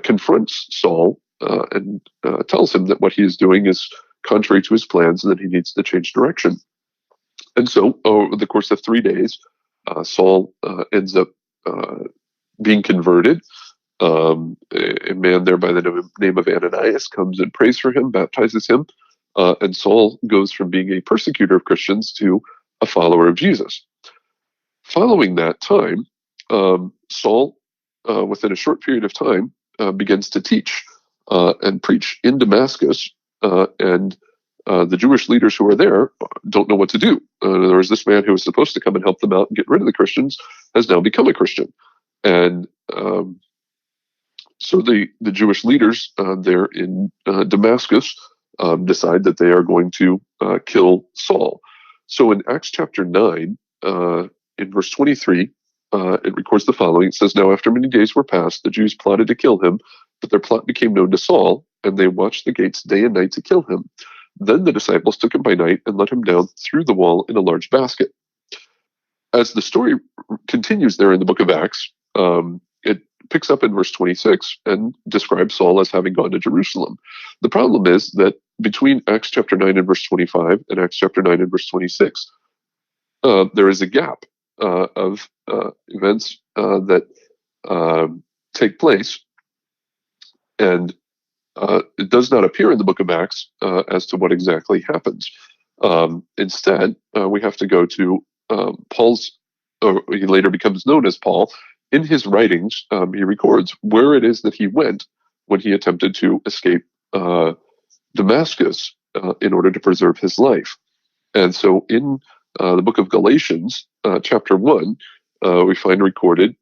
confronts Saul and tells him that what he is doing is contrary to his plans and that he needs to change direction. And so, over the course of 3 days, Saul ends up being converted. A man there by the name of Ananias comes and prays for him, baptizes him, and Saul goes from being a persecutor of Christians to a follower of Jesus. Following that time, Saul, within a short period of time, begins to teach and preach in Damascus, and the Jewish leaders who are there don't know what to do. There was this man who was supposed to come and help them out and get rid of the Christians has now become a Christian. And so the Jewish leaders there in Damascus decide that they are going to kill Saul. So in Acts chapter 9, in verse 23, it records the following. It says, "Now after many days were passed, the Jews plotted to kill him, but their plot became known to Saul, and they watched the gates day and night to kill him. Then the disciples took him by night and let him down through the wall in a large basket." As the story continues there in the book of Acts, it picks up in verse 26 and describes Saul as having gone to Jerusalem. The problem is that between Acts chapter 9 and verse 25 and Acts chapter 9 and verse 26, there is a gap of events that take place, and it does not appear in the book of Acts as to what exactly happens. Instead, we have to go to Paul's, or he later becomes known as Paul. In his writings, he records where it is that he went when he attempted to escape Damascus in order to preserve his life. And so in the book of Galatians, chapter 1, we find recorded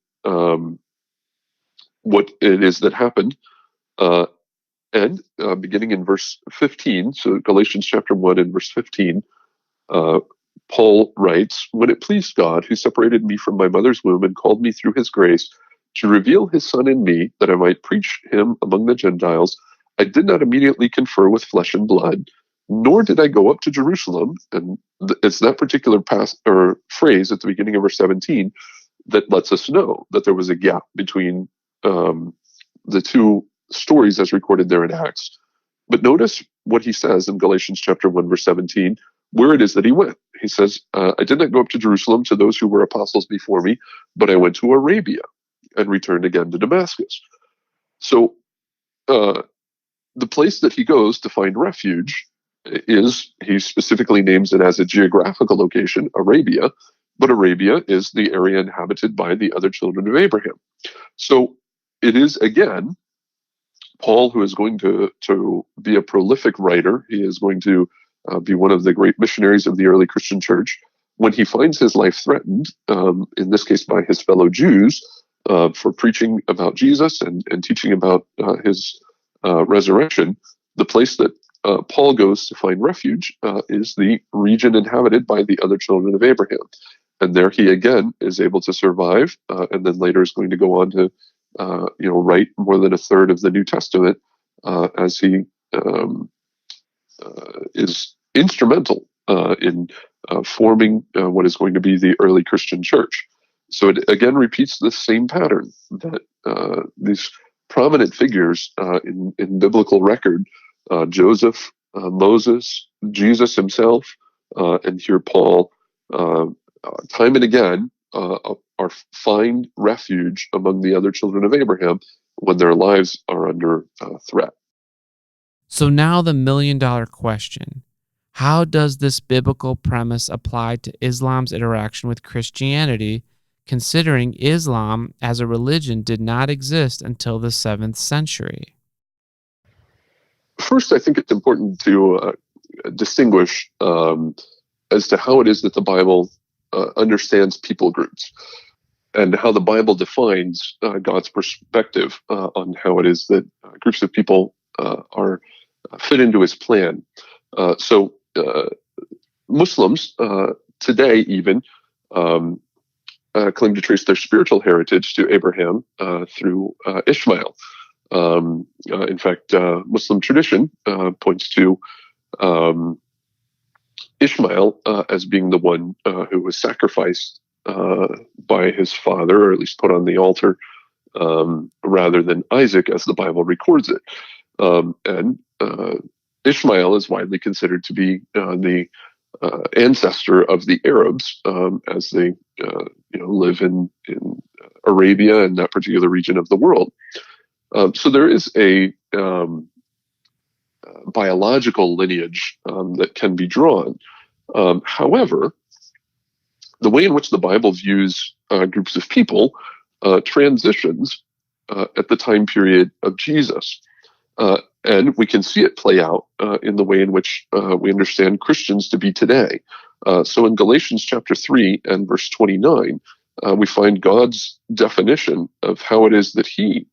what it is that happened. And beginning in verse 15, so Galatians chapter 1 and verse 15, Paul writes, "When it pleased God, who separated me from my mother's womb and called me through his grace to reveal his Son in me, that I might preach him among the Gentiles, I did not immediately confer with flesh and blood, nor did I go up to Jerusalem." And it's that particular phrase at the beginning of verse 17 that lets us know that there was a gap between the two stories as recorded there in Acts. But notice what he says in Galatians chapter 1, verse 17, where it is that he went. He says, "I did not go up to Jerusalem to those who were apostles before me, but I went to Arabia and returned again to Damascus." So the place that he goes to find refuge is, he specifically names it as a geographical location, Arabia, but Arabia is the area inhabited by the other children of Abraham. So it is, again, Paul who is going to be a prolific writer. He is going to be one of the great missionaries of the early Christian church. When he finds his life threatened, in this case by his fellow Jews, for preaching about Jesus and teaching about his resurrection, the place that Paul goes to find refuge is the region inhabited by the other children of Abraham. And there he again is able to survive, and then later is going to go on to write more than a third of the New Testament, as he is instrumental in forming what is going to be the early Christian church. So it again repeats the same pattern that these prominent figures in biblical record, Joseph, Moses, Jesus himself, and here Paul, time and again, are find refuge among the other children of Abraham when their lives are under threat. So now the million-dollar question: how does this biblical premise apply to Islam's interaction with Christianity, considering Islam as a religion did not exist until the 7th century? First, I think it's important to distinguish as to how it is that the Bible understands people groups. and how the Bible defines God's perspective on how it is that groups of people are fit into his plan. So Muslims today even claim to trace their spiritual heritage to Abraham through Ishmael. In fact, Muslim tradition points to Ishmael as being the one who was sacrificed by his father, or at least put on the altar, rather than Isaac, as the Bible records it. And Ishmael is widely considered to be the ancestor of the Arabs, as they live in Arabia and that particular region of the world. So there is a biological lineage that can be drawn. However, the way in which the Bible views groups of people transitions at the time period of Jesus. And we can see it play out in the way in which we understand Christians to be today. So in Galatians chapter 3 and verse 29, we find God's definition of how it is that he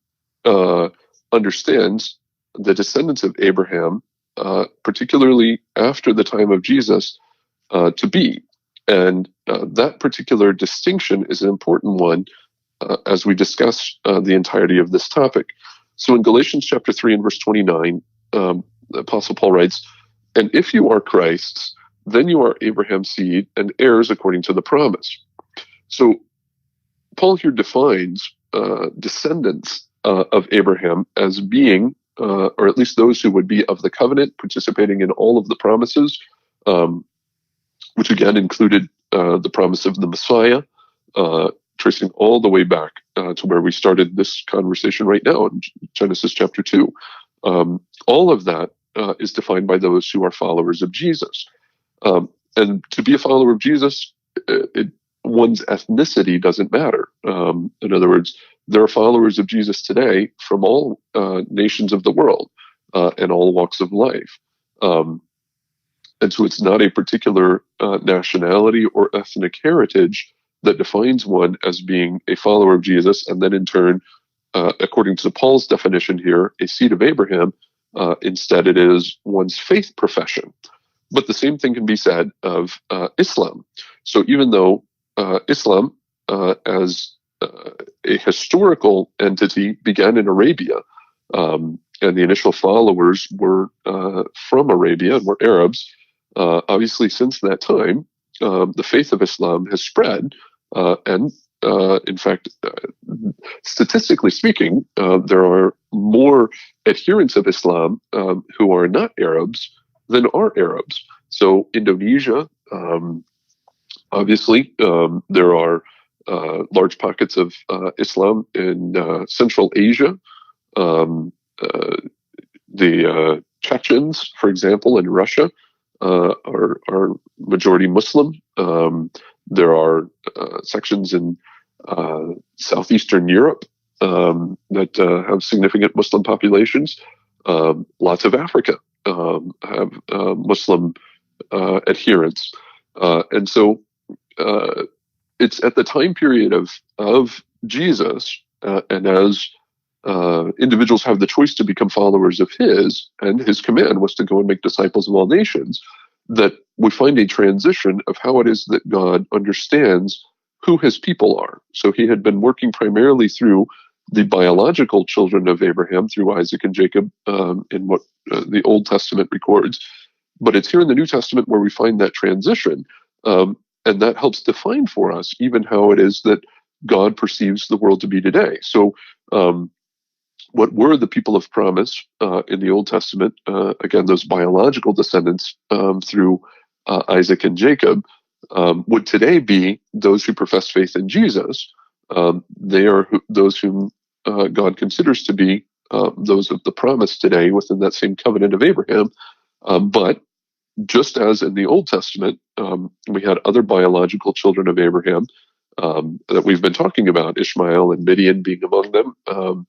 understands the descendants of Abraham, particularly after the time of Jesus, to be. And that particular distinction is an important one as we discuss the entirety of this topic. So in Galatians chapter 3 and verse 29, the Apostle Paul writes, "And if you are Christ's, then you are Abraham's seed and heirs according to the promise." So Paul here defines descendants of Abraham as being, or at least those who would be of the covenant, participating in all of the promises, which again included the promise of the Messiah, tracing all the way back to where we started this conversation right now in Genesis chapter 2. All of that is defined by those who are followers of Jesus. And to be a follower of Jesus, one's ethnicity doesn't matter. In other words, there are followers of Jesus today from all nations of the world and all walks of life. And so it's not a particular nationality or ethnic heritage that defines one as being a follower of Jesus, and then in turn, according to Paul's definition here, a seed of Abraham. Instead, it is one's faith profession. But the same thing can be said of Islam. So even though Islam, as a historical entity, began in Arabia, and the initial followers were from Arabia and were Arabs, obviously since that time, the faith of Islam has spread, and in fact, statistically speaking, there are more adherents of Islam who are not Arabs than are Arabs. So Indonesia, obviously, there are large pockets of Islam in Central Asia. The Chechens, for example, in Russia, are majority Muslim. There are sections in southeastern Europe that have significant Muslim populations. Lots of Africa have Muslim adherents. And so it's at the time period of Jesus, and as individuals have the choice to become followers of his, and his command was to go and make disciples of all nations, that we find a transition of how it is that God understands who his people are. So he had been working primarily through the biological children of Abraham, through Isaac and Jacob, in what the Old Testament records. But it's here in the New Testament where we find that transition. And that helps define for us even how it is that God perceives the world to be today. So what were the people of promise in the Old Testament, again, those biological descendants through Isaac and Jacob, would today be those who profess faith in Jesus. They are those whom God considers to be those of the promise today within that same covenant of Abraham. But just as in the Old Testament, we had other biological children of Abraham that we've been talking about, Ishmael and Midian being among them.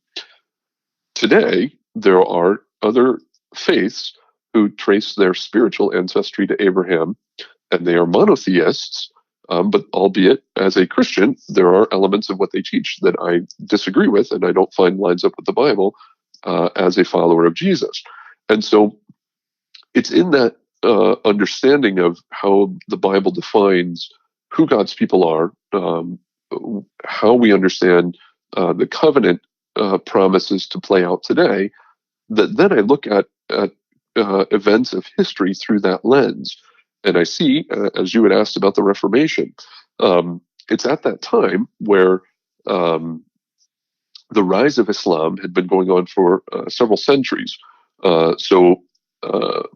Today, there are other faiths who trace their spiritual ancestry to Abraham, and they are monotheists, But albeit as a Christian, there are elements of what they teach that I disagree with and I don't find lines up with the Bible as a follower of Jesus. And so it's in that understanding of how the Bible defines who God's people are, how we understand the covenant promises to play out today, that then I look at events of history through that lens. And I see, as you had asked about the Reformation, it's at that time where the rise of Islam had been going on for several centuries. So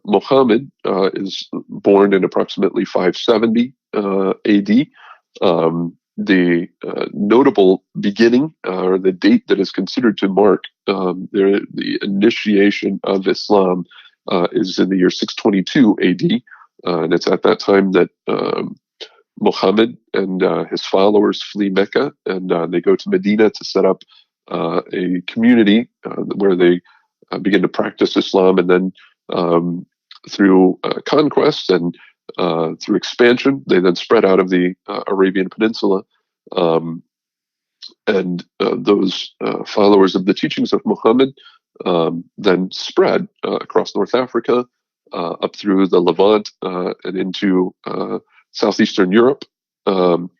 Muhammad is born in approximately 570 AD. The notable beginning, or the date that is considered to mark the initiation of Islam, is in the year 622 AD. And it's at that time that Muhammad and his followers flee Mecca, and they go to Medina to set up a community where they begin to practice Islam, and then through conquest and through expansion, they then spread out of the Arabian Peninsula. And those followers of the teachings of Muhammad then spread across North Africa, up through the Levant, and into southeastern Europe. And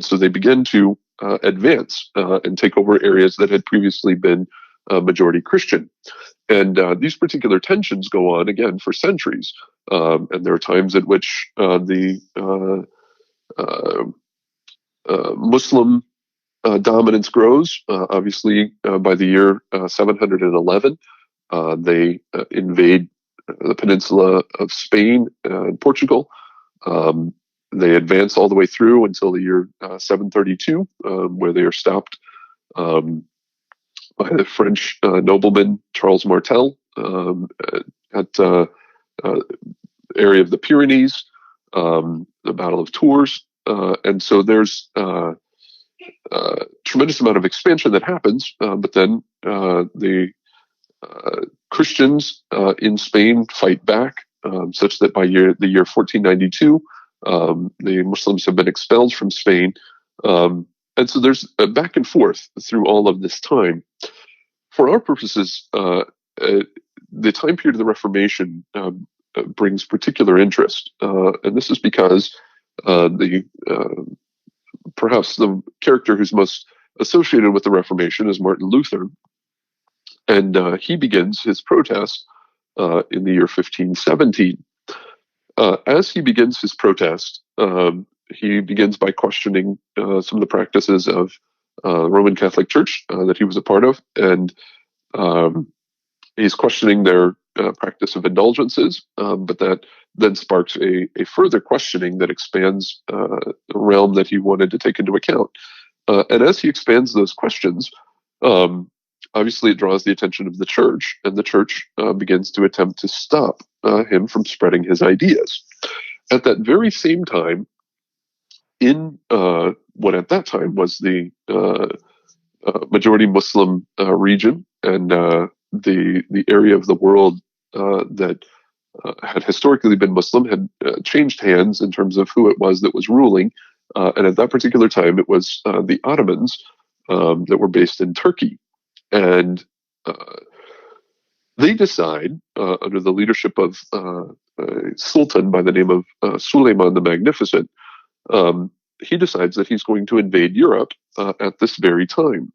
so they begin to advance and take over areas that had previously been majority Christian. And these particular tensions go on again for centuries. And there are times at which the Muslim dominance grows. Obviously, by the year 711, they invade the peninsula of Spain and Portugal. They advance all the way through until the year 732, where they are stopped by the French nobleman Charles Martel at area of the Pyrenees, the Battle of Tours. And so there's tremendous amount of expansion that happens, but then the Christians in Spain fight back, such that by the year 1492, the Muslims have been expelled from Spain. And so there's a back and forth through all of this time. For our purposes, the time period of the Reformation brings particular interest. And this is because perhaps the character who's most associated with the Reformation is Martin Luther. And he begins his protest in the year 1517. As he begins his protest, he begins by questioning some of the practices of the Roman Catholic Church that he was a part of. And he's questioning their practice of indulgences, but that then sparks a further questioning that expands the realm that he wanted to take into account. And as he expands those questions, obviously it draws the attention of the church, and the church begins to attempt to stop him from spreading his ideas. At that very same time, in what at that time was the majority Muslim region, and the area of the world that had historically been Muslim had changed hands in terms of who it was that was ruling. And at that particular time, it was the Ottomans that were based in Turkey. And they decide, under the leadership of a sultan by the name of Suleiman the Magnificent, he decides that he's going to invade Europe at this very time.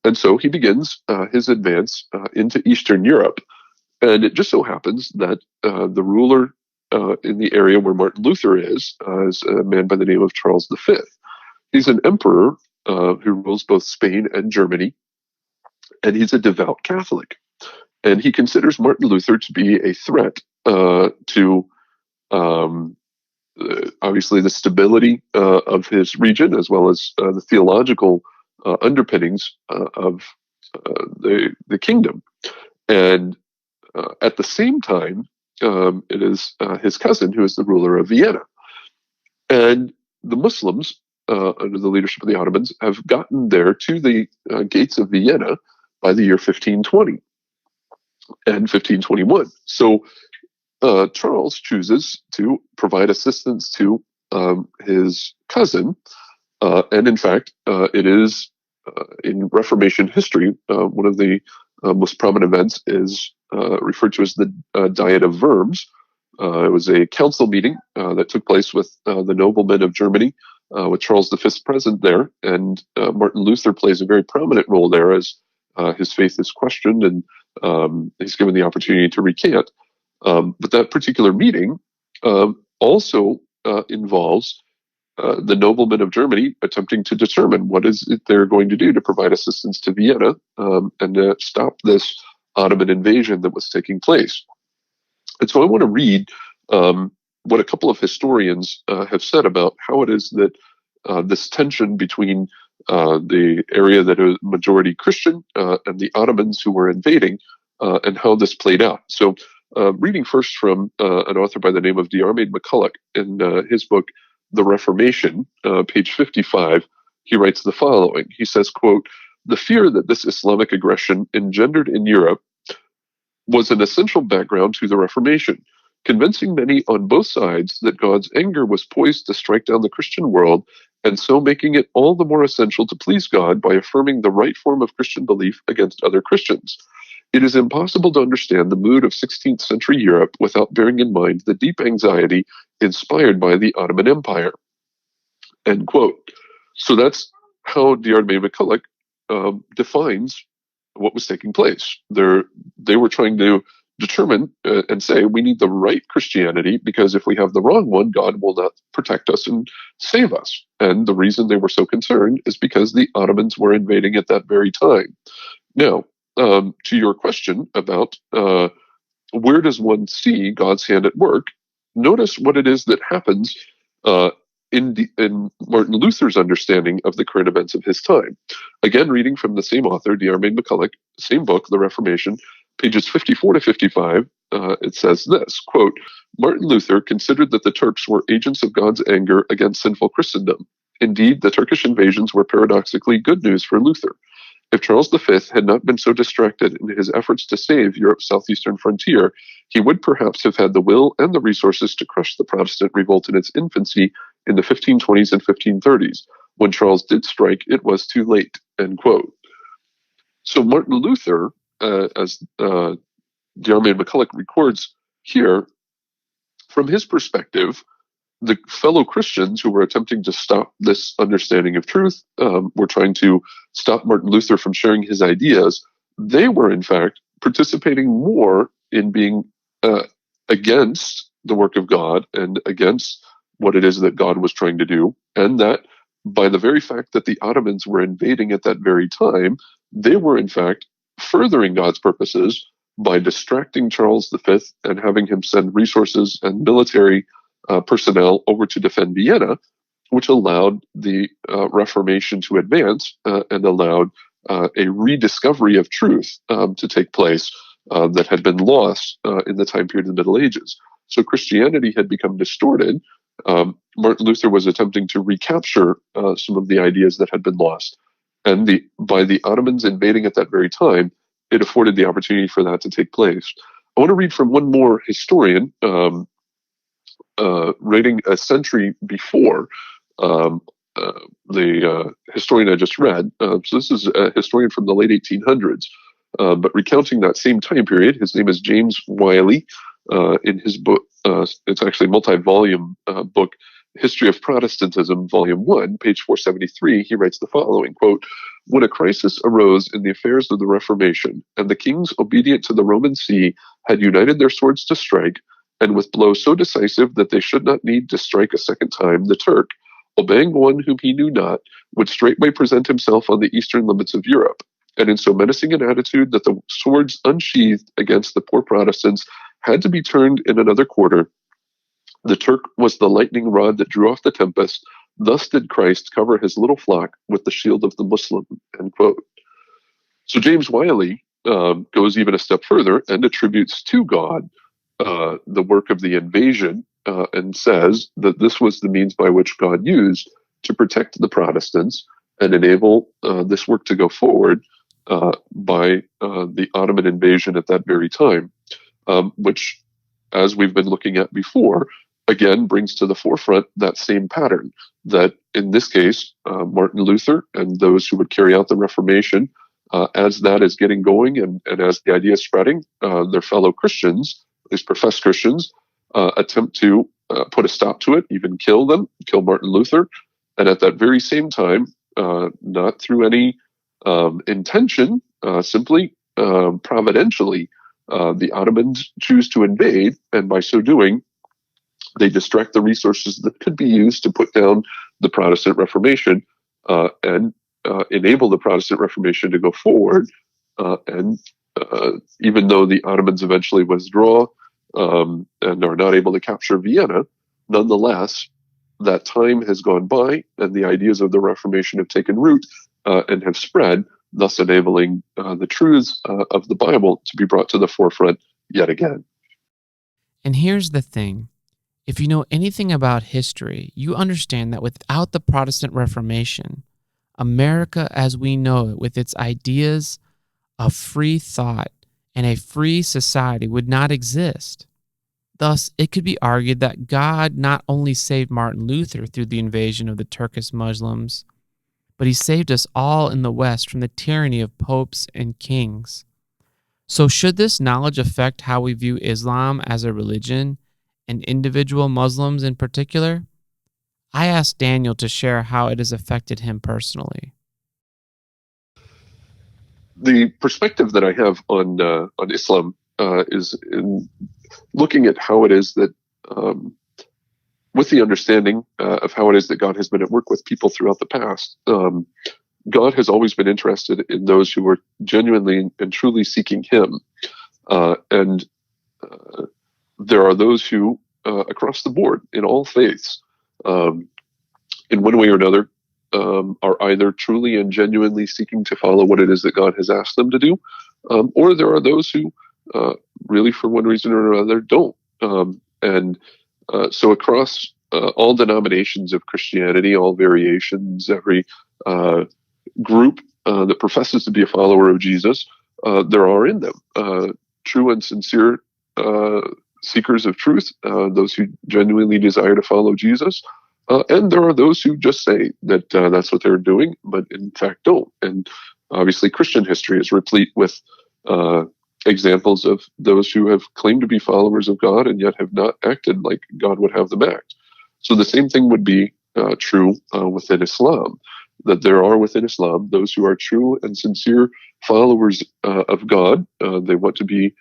And so he begins his advance into Eastern Europe. And it just so happens that the ruler in the area where Martin Luther is a man by the name of Charles V. He's an emperor who rules both Spain and Germany, and he's a devout Catholic. And he considers Martin Luther to be a threat to obviously the stability of his region, as well as the theological underpinnings of the kingdom. And at the same time, it is his cousin who is the ruler of Vienna. And the Muslims, under the leadership of the Ottomans, have gotten there to the gates of Vienna by the year 1520 and 1521. So Charles chooses to provide assistance to his cousin, and in fact, it is in Reformation history, one of the most prominent events is referred to as the Diet of Worms. It was a council meeting that took place with the noblemen of Germany, with Charles V present there, and Martin Luther plays a very prominent role there as his faith is questioned, and he's given the opportunity to recant. But that particular meeting also involves the noblemen of Germany attempting to determine what is it they're going to do to provide assistance to Vienna and to stop this Ottoman invasion that was taking place. And so I want to read what a couple of historians have said about how it is that this tension between the area that is majority Christian and the Ottomans who were invading and how this played out. So reading first from an author by the name of Diarmaid MacCulloch in his book, The Reformation, page 55, he writes the following. He says, quote, "The fear that this Islamic aggression engendered in Europe was an essential background to the Reformation, convincing many on both sides that God's anger was poised to strike down the Christian world, and so making it all the more essential to please God by affirming the right form of Christian belief against other Christians. It is impossible to understand the mood of 16th century Europe without bearing in mind the deep anxiety inspired by the Ottoman Empire." End quote. So that's how Diarmaid MacCulloch defines what was taking place. They were trying to determine and say we need the right Christianity, because if we have the wrong one, God will not protect us and save us. And the reason they were so concerned is because the Ottomans were invading at that very time. Now, to your question about where does one see God's hand at work, notice what it is that happens in Martin Luther's understanding of the current events of his time. Again, reading from the same author, Diarmaid MacCulloch, same book, The Reformation, pages 54 to 55, it says this, quote, "Martin Luther considered that the Turks were agents of God's anger against sinful Christendom. Indeed, the Turkish invasions were paradoxically good news for Luther. If Charles V had not been so distracted in his efforts to save Europe's southeastern frontier, he would perhaps have had the will and the resources to crush the Protestant revolt in its infancy in the 1520s and 1530s. When Charles did strike, it was too late." End quote. So Martin Luther, as Diarmaid MacCulloch records here, from his perspective, the fellow Christians who were attempting to stop this understanding of truth, were trying to stop Martin Luther from sharing his ideas. They were, in fact, participating more in being against the work of God and against what it is that God was trying to do. And that by the very fact that the Ottomans were invading at that very time, they were, in fact, furthering God's purposes by distracting Charles V and having him send resources and military personnel over to defend Vienna, which allowed the Reformation to advance and allowed a rediscovery of truth to take place that had been lost in the time period of the Middle Ages. So Christianity had become distorted. Martin Luther was attempting to recapture some of the ideas that had been lost. And by the Ottomans invading at that very time, it afforded the opportunity for that to take place. I want to read from one more historian, writing a century before the historian I just read. So this is a historian from the late 1800s, but recounting that same time period. His name is James Wiley. In his book, it's actually a multi-volume book, History of Protestantism, Volume 1, page 473, he writes the following, quote, "When a crisis arose in the affairs of the Reformation, and the kings obedient to the Roman see had united their swords to strike, and with blows so decisive that they should not need to strike a second time, the Turk, obeying one whom he knew not, would straightway present himself on the eastern limits of Europe, and in so menacing an attitude that the swords unsheathed against the poor Protestants had to be turned in another quarter. The Turk was the lightning rod that drew off the tempest. Thus did Christ cover his little flock with the shield of the Muslim." End quote. So James Wiley goes even a step further and attributes to God the work of the invasion and says that this was the means by which God used to protect the Protestants and enable this work to go forward by the Ottoman invasion at that very time, which, as we've been looking at before, again brings to the forefront that same pattern that in this case, Martin Luther and those who would carry out the Reformation, as that is getting going and as the idea is spreading, their fellow Christians, at least professed Christians, attempt to put a stop to it, even kill Martin Luther. And at that very same time, not through any intention, simply providentially, the Ottomans choose to invade, and by so doing, they distract the resources that could be used to put down the Protestant Reformation and enable the Protestant Reformation to go forward. And even though the Ottomans eventually withdraw and are not able to capture Vienna, nonetheless, that time has gone by and the ideas of the Reformation have taken root and have spread, thus enabling the truths of the Bible to be brought to the forefront yet again. And here's the thing. If you know anything about history, you understand that without the Protestant Reformation, America as we know it, with its ideas of free thought and a free society, would not exist. Thus, it could be argued that God not only saved Martin Luther through the invasion of the Turkish Muslims, but he saved us all in the West from the tyranny of popes and kings. So should this knowledge affect how we view Islam as a religion and individual Muslims in particular? I asked Daniel to share how it has affected him personally. The perspective that I have on Islam is in looking at how it is that, with the understanding of how it is that God has been at work with people throughout the past, God has always been interested in those who were genuinely and truly seeking Him. And there are those who, across the board, in all faiths, in one way or another, are either truly and genuinely seeking to follow what it is that God has asked them to do, or there are those who really, for one reason or another, don't. So across all denominations of Christianity, all variations, every group that professes to be a follower of Jesus, there are in them true and sincere seekers of truth, those who genuinely desire to follow Jesus. And there are those who just say that that's what they're doing, but in fact don't. And obviously Christian history is replete with examples of those who have claimed to be followers of God and yet have not acted like God would have them act. So the same thing would be true within Islam, that there are within Islam those who are true and sincere followers of God. They want to be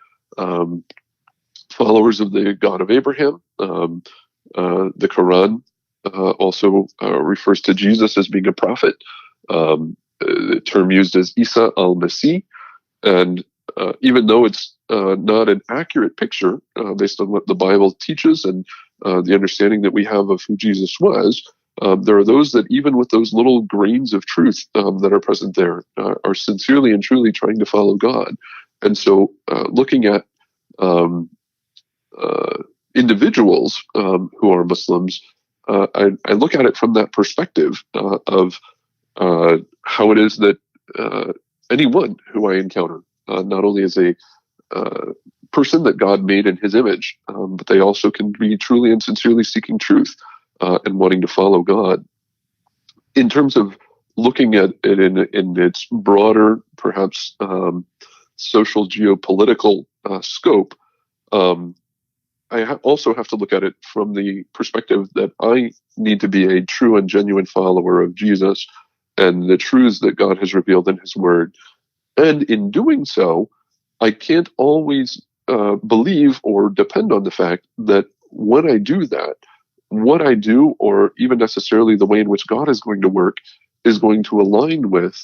followers of the God of Abraham. The Quran also refers to Jesus as being a prophet, the term used as Isa al-Masih. And even though it's not an accurate picture based on what the Bible teaches and the understanding that we have of who Jesus was, there are those that even with those little grains of truth that are present there are sincerely and truly trying to follow God. And so looking at individuals who are Muslims, I look at it from that perspective of how it is that anyone who I encounter, not only as a person that God made in His image, but they also can be truly and sincerely seeking truth and wanting to follow God. In terms of looking at it in its broader, perhaps social geopolitical scope, I also have to look at it from the perspective that I need to be a true and genuine follower of Jesus and the truths that God has revealed in His Word. And in doing so, I can't always believe or depend on the fact that when I do that, what I do, or even necessarily the way in which God is going to work, is going to align with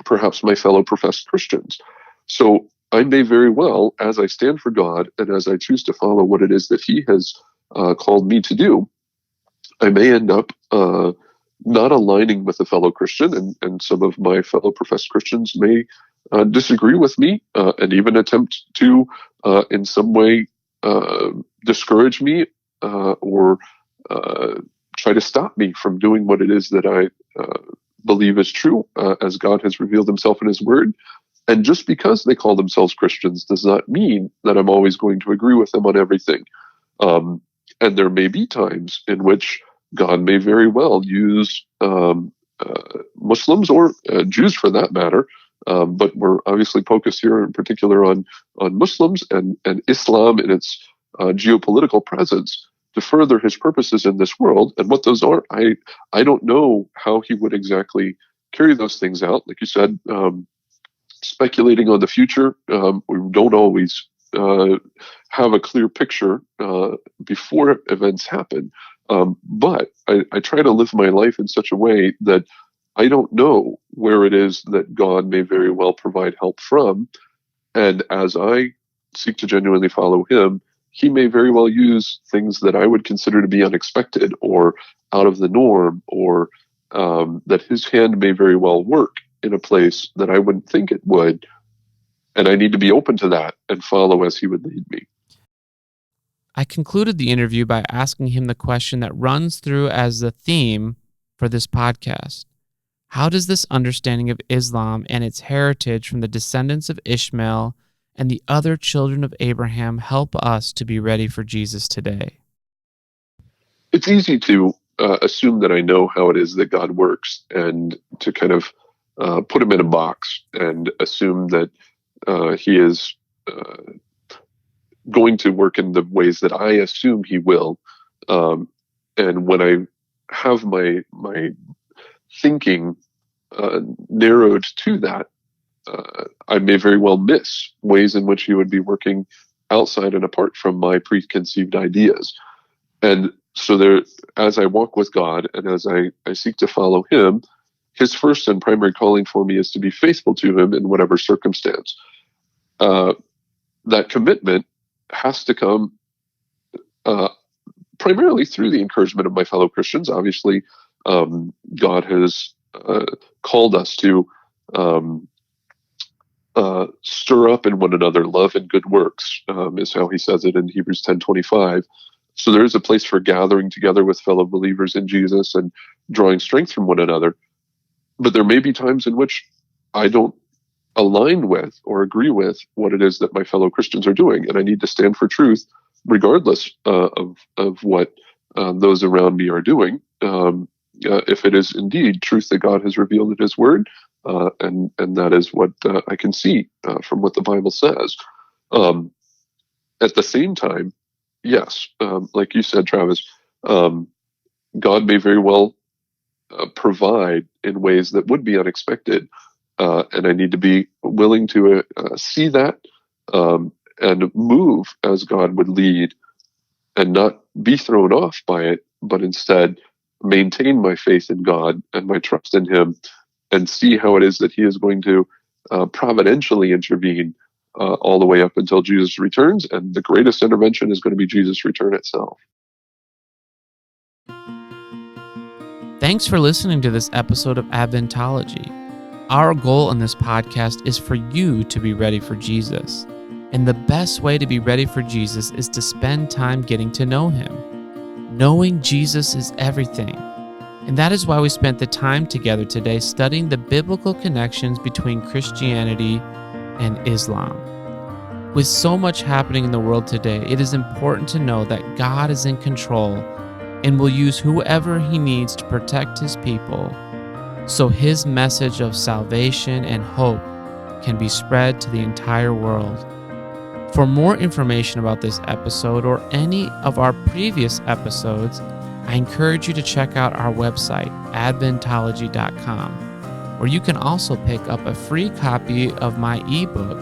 perhaps my fellow professed Christians. So I may very well, as I stand for God and as I choose to follow what it is that He has called me to do, I may end up not aligning with a fellow Christian, and some of my fellow professed Christians may disagree with me and even attempt to, in some way, discourage me or try to stop me from doing what it is that I believe is true, as God has revealed Himself in His Word. And just because they call themselves Christians does not mean that I'm always going to agree with them on everything. And there may be times in which God may very well use Muslims or Jews for that matter, but we're obviously focused here in particular on Muslims and Islam in its geopolitical presence to further his purposes in this world. And what those are, I don't know how he would exactly carry those things out. Like you said, speculating on the future, we don't always have a clear picture before events happen. But I try to live my life in such a way that I don't know where it is that God may very well provide help from. And as I seek to genuinely follow him, he may very well use things that I would consider to be unexpected or out of the norm, or that his hand may very well work in a place that I wouldn't think it would. And I need to be open to that and follow as he would lead me. I concluded the interview by asking him the question that runs through as the theme for this podcast. How does this understanding of Islam and its heritage from the descendants of Ishmael and the other children of Abraham help us to be ready for Jesus today? It's easy to assume that I know how it is that God works, and to kind of put him in a box and assume that he is going to work in the ways that I assume he will. And when I have my thinking narrowed to that, I may very well miss ways in which he would be working outside and apart from my preconceived ideas. And so there, as I walk with God and as I seek to follow him, his first and primary calling for me is to be faithful to him in whatever circumstance. That commitment has to come primarily through the encouragement of my fellow Christians. Obviously, God has called us to stir up in one another love and good works, is how he says it in Hebrews 10:25. So there is a place for gathering together with fellow believers in Jesus and drawing strength from one another. But there may be times in which I don't align with or agree with what it is that my fellow Christians are doing, and I need to stand for truth regardless of what those around me are doing. If it is indeed truth that God has revealed in his word, and that is what I can see from what the Bible says. At the same time, yes, like you said, Travis, God may very well provide in ways that would be unexpected, and I need to be willing to see that and move as God would lead, and not be thrown off by it, but instead maintain my faith in God and my trust in him, and see how it is that he is going to providentially intervene all the way up until Jesus returns. And the greatest intervention is going to be Jesus' return itself. Thanks for listening to this episode of Adventology. Our goal in this podcast is for you to be ready for Jesus. And the best way to be ready for Jesus is to spend time getting to know him. Knowing Jesus is everything. And that is why we spent the time together today studying the biblical connections between Christianity and Islam. With so much happening in the world today, it is important to know that God is in control and will use whoever he needs to protect his people, so his message of salvation and hope can be spread to the entire world. For more information about this episode or any of our previous episodes, I encourage you to check out our website, adventology.com, where you can also pick up a free copy of my ebook,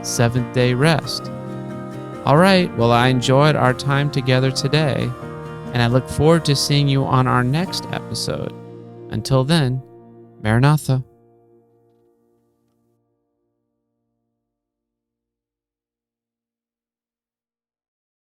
Seventh Day Rest. All right, well, I enjoyed our time together today, and I look forward to seeing you on our next episode. Until then, Maranatha.